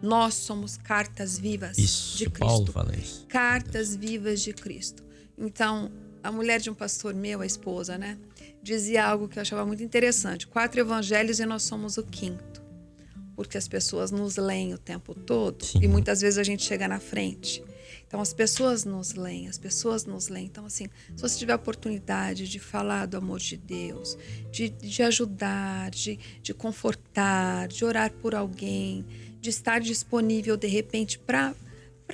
[SPEAKER 3] Nós somos cartas vivas de Cristo.
[SPEAKER 2] Paulo fala isso.
[SPEAKER 3] Cartas vivas de Cristo. Então, a mulher de um pastor meu, a esposa, né? Dizia algo que eu achava muito interessante. 4 evangelhos e nós somos o 5º. Porque as pessoas nos leem o tempo todo.
[SPEAKER 2] Sim.
[SPEAKER 3] E muitas vezes a gente chega na frente. Então, as pessoas nos leem. Então, assim, se você tiver a oportunidade de falar do amor de Deus, de ajudar, de confortar, de orar por alguém, de estar disponível, de repente, para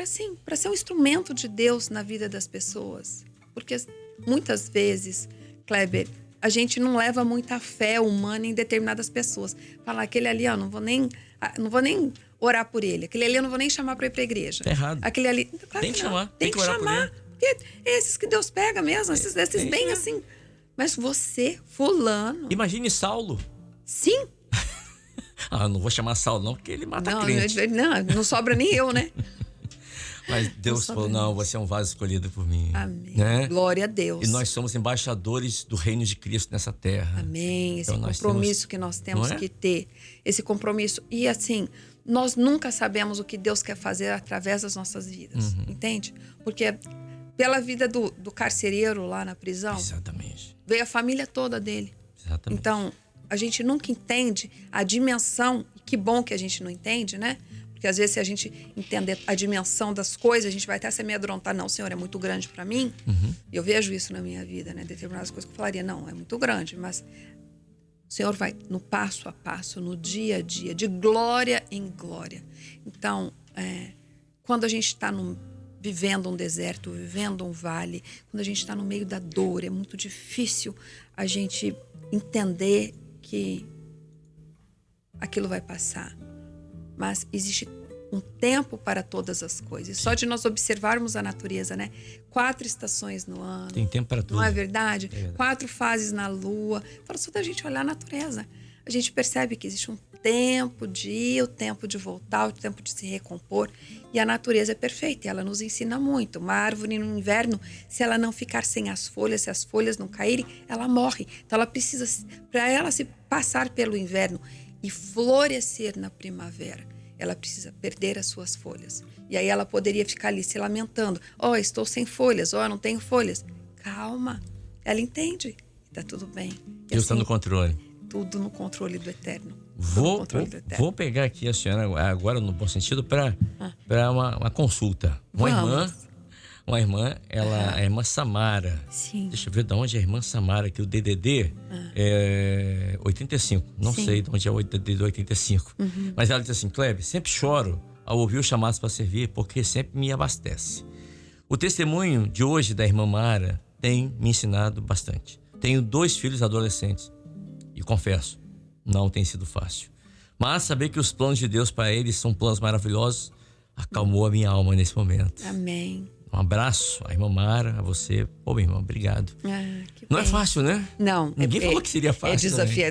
[SPEAKER 3] ser um instrumento de Deus na vida das pessoas. Porque muitas vezes, Kleber, a gente não leva muita fé humana em determinadas pessoas. Falar, aquele ali, não vou nem orar por ele. Aquele ali eu não vou nem chamar para ir para a igreja.
[SPEAKER 2] Tá errado.
[SPEAKER 3] Aquele ali... Claro
[SPEAKER 2] tem que chamar.
[SPEAKER 3] Tem que
[SPEAKER 2] orar
[SPEAKER 3] chamar.
[SPEAKER 2] por ele.
[SPEAKER 3] Porque esses que Deus pega mesmo, esses bem assim. Mas você, fulano...
[SPEAKER 2] Imagine Saulo.
[SPEAKER 3] Sim.
[SPEAKER 2] Não vou chamar Saulo não, porque ele mata crente.
[SPEAKER 3] Não sobra nem eu, né?
[SPEAKER 2] Mas Deus falou, não, você é um vaso escolhido por mim.
[SPEAKER 3] Amém.
[SPEAKER 2] Né?
[SPEAKER 3] Glória a Deus.
[SPEAKER 2] E nós somos embaixadores do reino de Cristo nessa terra.
[SPEAKER 3] Amém. Esse
[SPEAKER 2] então,
[SPEAKER 3] compromisso que nós temos que ter. Esse compromisso. E assim, nós nunca sabemos o que Deus quer fazer através das nossas vidas, entende? Porque pela vida do carcereiro lá na prisão,
[SPEAKER 2] Exatamente.
[SPEAKER 3] veio a família toda dele.
[SPEAKER 2] Exatamente.
[SPEAKER 3] Então, a gente nunca entende a dimensão, e que bom que a gente não entende, né? Porque às vezes se a gente entender a dimensão das coisas, a gente vai até se amedrontar. Não, Senhor, é muito grande para mim. Eu vejo isso na minha vida, né? Determinadas coisas que eu falaria, não, é muito grande, mas o Senhor vai no passo a passo, no dia a dia, de glória em glória. Então, quando a gente está vivendo um deserto, vivendo um vale, quando a gente está no meio da dor, é muito difícil a gente entender que aquilo vai passar. Mas existe um tempo para todas as coisas. Só de nós observarmos a natureza, né? 4 estações no ano.
[SPEAKER 2] Tem tempo para tudo.
[SPEAKER 3] Não é verdade?
[SPEAKER 2] É verdade.
[SPEAKER 3] 4 fases na lua. Fala só da gente olhar a natureza. A gente percebe que existe um tempo de ir, o tempo de voltar, o tempo de se recompor. E a natureza é perfeita, e ela nos ensina muito. Uma árvore no inverno, se ela não ficar sem as folhas, se as folhas não caírem, ela morre. Então ela precisa, para ela se passar pelo inverno e florescer na primavera, ela precisa perder as suas folhas. E aí ela poderia ficar ali se lamentando. Oh, estou sem folhas. Oh, não tenho folhas. Calma. Ela entende. Está tudo bem.
[SPEAKER 2] Deus está no controle.
[SPEAKER 3] Tudo no controle do Eterno.
[SPEAKER 2] Vou pegar aqui a senhora agora, no bom sentido, para uma consulta. Uma irmã, ela é a irmã Samara.
[SPEAKER 3] Sim.
[SPEAKER 2] Deixa eu ver de onde é a irmã Samara, que o DDD é 85. Não sei de onde é o DDD 85. Mas ela diz assim: Kleber, sempre choro ao ouvir os chamados para servir, porque sempre me abastece. O testemunho de hoje da irmã Mara tem me ensinado bastante. Tenho 2 filhos adolescentes e confesso, não tem sido fácil. Mas saber que os planos de Deus para eles são planos maravilhosos acalmou a minha alma nesse momento.
[SPEAKER 3] Amém.
[SPEAKER 2] Um abraço à irmã Mara, a você. Ô, minha irmã, obrigado.
[SPEAKER 3] Que
[SPEAKER 2] não
[SPEAKER 3] bem.
[SPEAKER 2] é fácil, né?
[SPEAKER 3] Não.
[SPEAKER 2] Ninguém falou que seria fácil.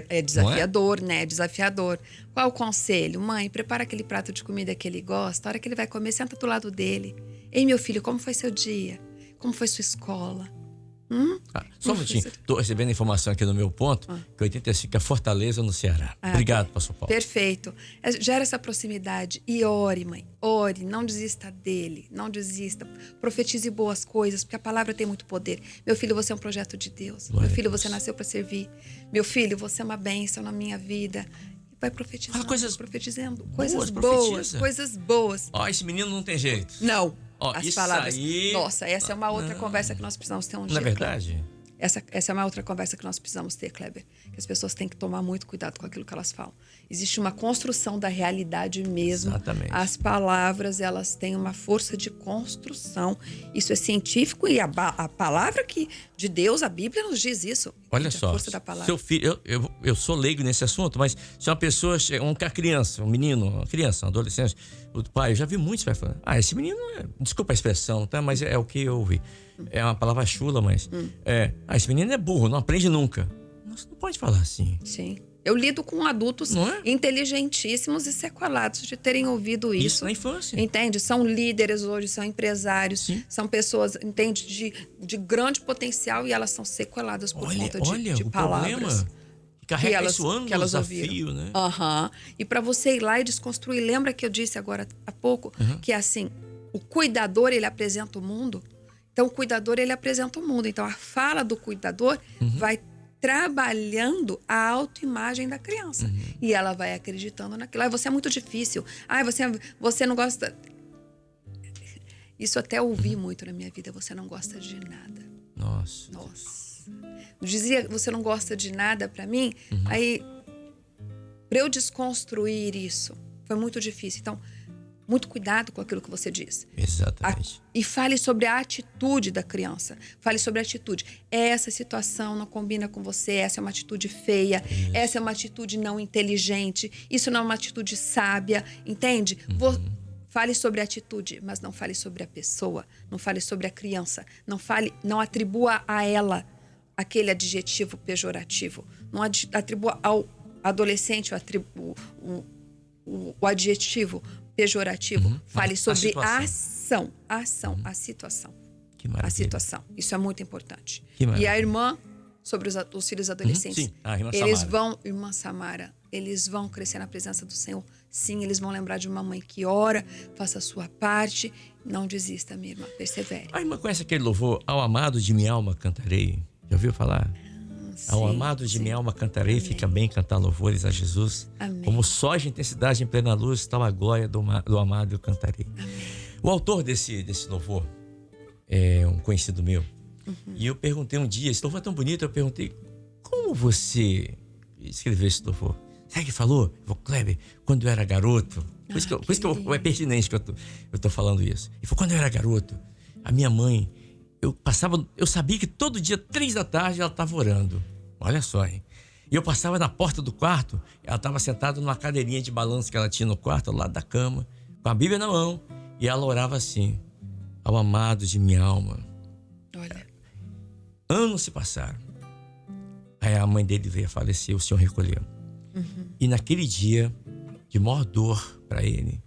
[SPEAKER 3] É desafiador, né? É desafiador. Qual o conselho? Mãe, prepara aquele prato de comida que ele gosta. A hora que ele vai comer, senta do lado dele. Ei, meu filho, como foi seu dia? Como foi sua escola?
[SPEAKER 2] Só um minutinho. Estou recebendo informação aqui no meu ponto, que 85 é Fortaleza, no Ceará. Obrigado, pastor Paulo.
[SPEAKER 3] Perfeito. Gera essa proximidade. E ore, mãe. Ore. Não desista dele. Não desista. Profetize boas coisas, porque a palavra tem muito poder. Meu filho, você é um projeto de Deus.
[SPEAKER 2] Glória
[SPEAKER 3] Meu filho,
[SPEAKER 2] a Deus.
[SPEAKER 3] você nasceu para servir. Meu filho, você é uma bênção na minha vida. Vai profetizando.
[SPEAKER 2] Fala coisas
[SPEAKER 3] profetizando.
[SPEAKER 2] boas,
[SPEAKER 3] Coisas boas.
[SPEAKER 2] profetiza.
[SPEAKER 3] Coisas boas.
[SPEAKER 2] Ó, esse menino não tem jeito.
[SPEAKER 3] Não.
[SPEAKER 2] Ó,
[SPEAKER 3] As
[SPEAKER 2] isso
[SPEAKER 3] palavras.
[SPEAKER 2] aí...
[SPEAKER 3] Nossa, essa é uma outra conversa que nós precisamos ter um dia.
[SPEAKER 2] Não é verdade?
[SPEAKER 3] Essa é uma outra conversa que nós precisamos ter, Kleber. Que as pessoas têm que tomar muito cuidado com aquilo que elas falam. Existe uma construção da realidade mesmo.
[SPEAKER 2] Exatamente.
[SPEAKER 3] As palavras, elas têm uma força de construção. Isso é científico e a palavra de Deus, a Bíblia nos diz isso.
[SPEAKER 2] Olha
[SPEAKER 3] A
[SPEAKER 2] só,
[SPEAKER 3] força da palavra.
[SPEAKER 2] seu filho, eu sou leigo nesse assunto, mas se uma pessoa, uma criança, um menino, uma criança, um adolescente, o pai, eu já vi muitos pais falando, esse menino, desculpa a expressão, tá? Mas é o que eu ouvi. É uma palavra chula, mas esse menino é burro, não aprende nunca. Você não pode falar assim.
[SPEAKER 3] Sim. Eu lido com adultos
[SPEAKER 2] Não é?
[SPEAKER 3] inteligentíssimos e sequelados de terem ouvido isso.
[SPEAKER 2] Isso na infância.
[SPEAKER 3] Entende? São líderes hoje, são empresários,
[SPEAKER 2] Sim.
[SPEAKER 3] são pessoas, entende, de grande potencial e elas são sequeladas por conta de
[SPEAKER 2] o
[SPEAKER 3] palavras.
[SPEAKER 2] problema que carrega isso anos
[SPEAKER 3] que elas
[SPEAKER 2] desafio,
[SPEAKER 3] ouviram.
[SPEAKER 2] né?
[SPEAKER 3] E para você ir lá e desconstruir, lembra que eu disse agora há pouco que é assim, o cuidador, ele apresenta o mundo. Então, o cuidador, ele apresenta o mundo. Então, a fala do cuidador vai trabalhando a autoimagem da criança. E ela vai acreditando naquilo. Você é muito difícil. Você não gosta... Isso até ouvi muito na minha vida. Você não gosta de nada.
[SPEAKER 2] Nossa.
[SPEAKER 3] Eu dizia, você não gosta de nada pra mim. Aí, pra eu desconstruir isso, foi muito difícil. Então, muito cuidado com aquilo que você diz.
[SPEAKER 2] Exatamente.
[SPEAKER 3] E fale sobre a atitude da criança. Fale sobre a atitude. Essa situação não combina com você. Essa é uma atitude feia.
[SPEAKER 2] Isso.
[SPEAKER 3] Essa é uma atitude não inteligente. Isso não é uma atitude sábia. Entende? Fale sobre a atitude, mas não fale sobre a pessoa. Não fale sobre a criança. Não atribua a ela aquele adjetivo pejorativo. Não atribua ao adolescente o adjetivo pejorativo. Fale sobre a ação, a situação.
[SPEAKER 2] Que maravilha.
[SPEAKER 3] A situação. Isso é muito importante.
[SPEAKER 2] Que maravilha.
[SPEAKER 3] E a irmã, sobre os filhos adolescentes.
[SPEAKER 2] Sim, a irmã
[SPEAKER 3] Eles
[SPEAKER 2] Samara.
[SPEAKER 3] vão, irmã Samara, eles vão crescer na presença do Senhor Sim, eles vão lembrar de uma mãe que ora, faça a sua parte. Não desista, minha irmã, persevere.
[SPEAKER 2] A irmã conhece aquele louvor, Ao amado de minha alma cantarei? Já ouviu falar? Ao amado de minha alma cantarei,
[SPEAKER 3] Amém.
[SPEAKER 2] fica bem cantar louvores a Jesus.
[SPEAKER 3] Amém.
[SPEAKER 2] Como sóis de intensidade em plena luz, tal a glória do amado eu cantarei.
[SPEAKER 3] Amém.
[SPEAKER 2] O autor desse louvor é um conhecido meu. E eu perguntei um dia, esse louvor é tão bonito, eu perguntei, como você escreveu esse louvor? Sabe o que falou? Eu falei, Kleber, quando eu era garoto, por isso que é pertinente que eu tô falando isso. Ele falou, quando eu era garoto, a minha mãe, eu sabia que todo dia, 3 da tarde, ela estava orando. Olha só, hein? E eu passava na porta do quarto, ela estava sentada numa cadeirinha de balanço que ela tinha no quarto, ao lado da cama, com a Bíblia na mão, e ela orava assim, ao amado de minha alma.
[SPEAKER 3] Olha.
[SPEAKER 2] Anos se passaram. Aí a mãe dele veio a falecer, o Senhor recolheu. E naquele dia, de maior dor para ele,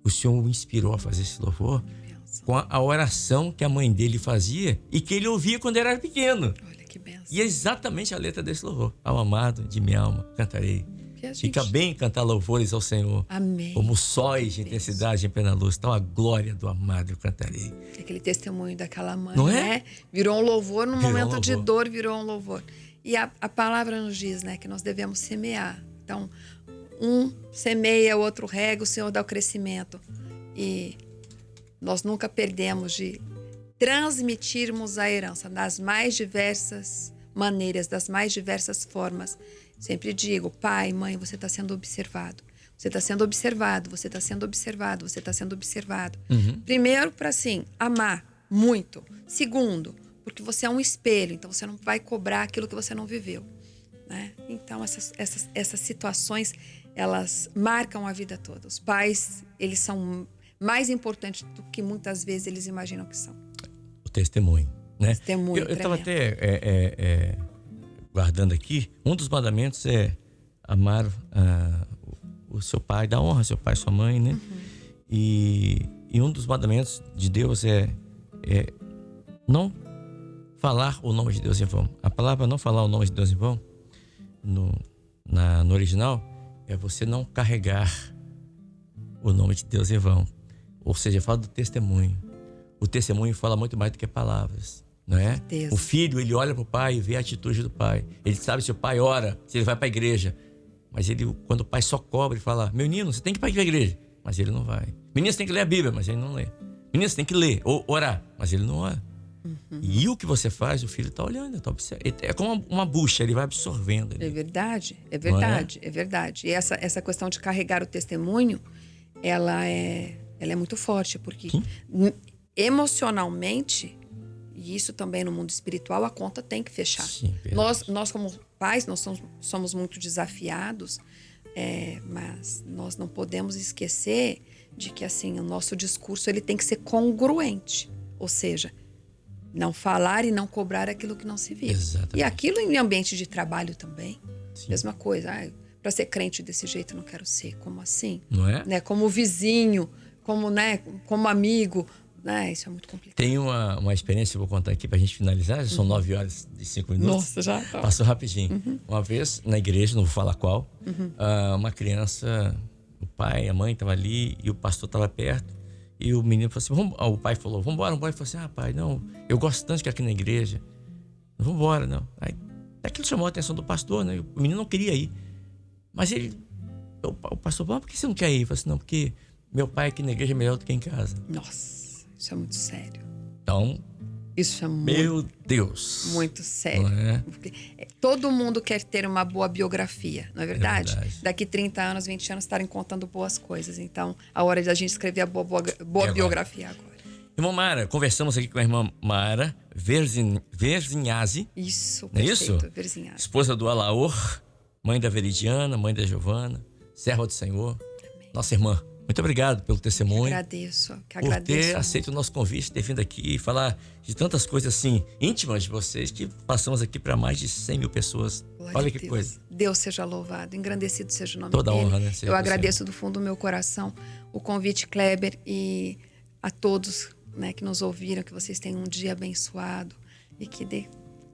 [SPEAKER 2] o Senhor o inspirou a fazer esse louvor com a oração que a mãe dele fazia e que ele ouvia quando ele era pequeno.
[SPEAKER 3] Olha que benção.
[SPEAKER 2] E é exatamente a letra desse louvor. Ao amado de minha alma cantarei. Fica bem cantar louvores ao Senhor.
[SPEAKER 3] Amém.
[SPEAKER 2] Como sóis de intensidade em plena luz, tal a glória do amado eu cantarei.
[SPEAKER 3] Aquele testemunho daquela mãe,
[SPEAKER 2] Não é?
[SPEAKER 3] né? Virou um louvor no
[SPEAKER 2] Virou
[SPEAKER 3] momento
[SPEAKER 2] um
[SPEAKER 3] de
[SPEAKER 2] louvor.
[SPEAKER 3] dor, virou um louvor. E a palavra nos diz, né, que nós devemos semear. Então, um semeia, o outro rega, o Senhor dá o crescimento. E nós nunca perdemos de transmitirmos a herança das mais diversas maneiras, das mais diversas formas. Sempre digo, pai, mãe, você está sendo observado. Você está sendo observado, você está sendo observado, você está sendo observado. Primeiro, para assim, amar muito. Segundo, porque você é um espelho, então você não vai cobrar aquilo que você não viveu, né? Então, essas situações, elas marcam a vida toda. Os pais, eles são mais importantes do que muitas vezes eles imaginam que são.
[SPEAKER 2] O testemunho, né?
[SPEAKER 3] Testemunho,
[SPEAKER 2] eu estava até guardando aqui, um dos mandamentos é amar o seu pai, dar honra ao seu pai e sua mãe, né? E um dos mandamentos de Deus é não falar o nome de Deus em vão. A palavra não falar o nome de Deus em vão, no original, é você não carregar o nome de Deus em vão. Ou seja, fala do testemunho. O testemunho fala muito mais do que palavras, não é?
[SPEAKER 3] Deus.
[SPEAKER 2] O filho, ele olha para o pai e vê a atitude do pai. Ele sabe se o pai ora, se ele vai para a igreja. Mas quando o pai só cobra e fala, menino, você tem que ir para a igreja. Mas ele não vai. Menino, você tem que ler a Bíblia, mas ele não lê. Menino, você tem que ler ou orar, mas ele não ora. E o que você faz, o filho está olhando, está observando. É como uma bucha, ele vai absorvendo.
[SPEAKER 3] É verdade, é verdade, é verdade. E essa questão de carregar o testemunho, ela é muito forte, porque emocionalmente, e isso também no mundo espiritual, a conta tem que fechar.
[SPEAKER 2] Sim,
[SPEAKER 3] nós como pais, nós somos muito desafiados, mas nós não podemos esquecer de que assim, o nosso discurso ele tem que ser congruente, ou seja, não falar e não cobrar aquilo que não se vive.
[SPEAKER 2] Exatamente.
[SPEAKER 3] E aquilo em ambiente de trabalho também.
[SPEAKER 2] Sim.
[SPEAKER 3] Mesma coisa. Para ser crente desse jeito, eu não quero ser. Como assim?
[SPEAKER 2] Não é?
[SPEAKER 3] Né? Como vizinho, como amigo. Né? Isso é muito complicado.
[SPEAKER 2] Tem uma experiência que eu vou contar aqui pra gente finalizar. Já são 9 horas e 5 minutos.
[SPEAKER 3] Nossa, já tá.
[SPEAKER 2] Passou rapidinho. Uma vez, na igreja, não vou falar qual, uma criança, o pai, a mãe estavam ali e o pastor estava perto. E o menino falou assim, o pai falou, vamos embora. Ele falou assim, pai, não, eu gosto tanto de ficar aqui na igreja. Vamos embora, não. Aí, aquilo chamou a atenção do pastor, né? O menino não queria ir. Mas o pastor falou, por que você não quer ir? Ele falou assim, não, porque meu pai aqui na igreja é melhor do que em casa.
[SPEAKER 3] Nossa, isso é muito sério.
[SPEAKER 2] Então,
[SPEAKER 3] isso é
[SPEAKER 2] meu Deus.
[SPEAKER 3] muito sério.
[SPEAKER 2] Não é?
[SPEAKER 3] Porque todo mundo quer ter uma boa biografia, não é verdade?
[SPEAKER 2] verdade.
[SPEAKER 3] Daqui 30 anos, 20 anos, estarem contando boas coisas. Então, a hora da gente escrever a boa biografia agora.
[SPEAKER 2] Irmã Mara, conversamos aqui com a irmã Mara Verzinhasi.
[SPEAKER 3] Isso,
[SPEAKER 2] Não é
[SPEAKER 3] perfeito,
[SPEAKER 2] isso?
[SPEAKER 3] Verzinhasi.
[SPEAKER 2] Esposa do Alaor, mãe da Veridiana, mãe da Giovana, serva do Senhor.
[SPEAKER 3] Amém.
[SPEAKER 2] Nossa irmã, muito obrigado pelo testemunho.
[SPEAKER 3] Agradeço,
[SPEAKER 2] Por ter aceito o nosso convite, ter vindo aqui e falar de tantas coisas assim íntimas de vocês que passamos aqui para mais de 100 mil pessoas.
[SPEAKER 3] Glória
[SPEAKER 2] Olha
[SPEAKER 3] a
[SPEAKER 2] que
[SPEAKER 3] Deus.
[SPEAKER 2] coisa.
[SPEAKER 3] Deus seja louvado, engrandecido seja o nome
[SPEAKER 2] Toda
[SPEAKER 3] dele.
[SPEAKER 2] honra, né? Seja
[SPEAKER 3] Eu
[SPEAKER 2] pro
[SPEAKER 3] agradeço do fundo do meu coração o convite, Kleber, e a todos, né, que nos ouviram, que vocês tenham um dia abençoado e que dê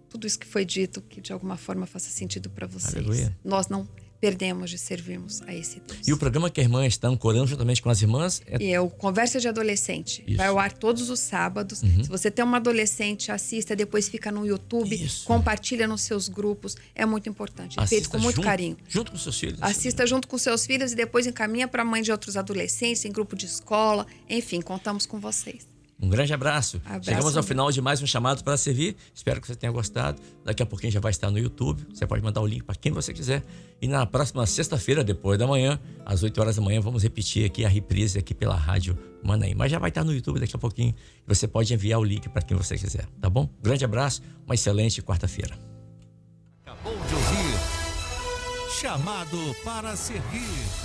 [SPEAKER 3] tudo isso que foi dito, que de alguma forma faça sentido para vocês.
[SPEAKER 2] Aleluia.
[SPEAKER 3] Nós não perdemos de servirmos a esse Deus.
[SPEAKER 2] E o programa que a irmã está ancorando juntamente com as irmãs
[SPEAKER 3] E é o Conversa de Adolescente.
[SPEAKER 2] Isso.
[SPEAKER 3] Vai ao ar todos os sábados. Se você tem uma adolescente, assista, depois fica no YouTube,
[SPEAKER 2] Isso.
[SPEAKER 3] compartilha nos seus grupos. É muito importante. É feito com muito carinho.
[SPEAKER 2] Junto com seus filhos.
[SPEAKER 3] Assista junto com seus filhos e depois encaminha para a mãe de outros adolescentes, em grupo de escola. Enfim, contamos com vocês.
[SPEAKER 2] Um grande abraço.
[SPEAKER 3] Abraço.
[SPEAKER 2] Chegamos ao final de mais um Chamado para Servir. Espero que você tenha gostado. Daqui a pouquinho já vai estar no YouTube. Você pode mandar o link para quem você quiser. E na próxima sexta-feira, depois da manhã, às 8 horas da manhã, vamos repetir aqui a reprise aqui pela Rádio Manaim. Mas já vai estar no YouTube daqui a pouquinho. Você pode enviar o link para quem você quiser, tá bom? Grande abraço, uma excelente quarta-feira.
[SPEAKER 1] Acabou de ouvir Chamado para Servir.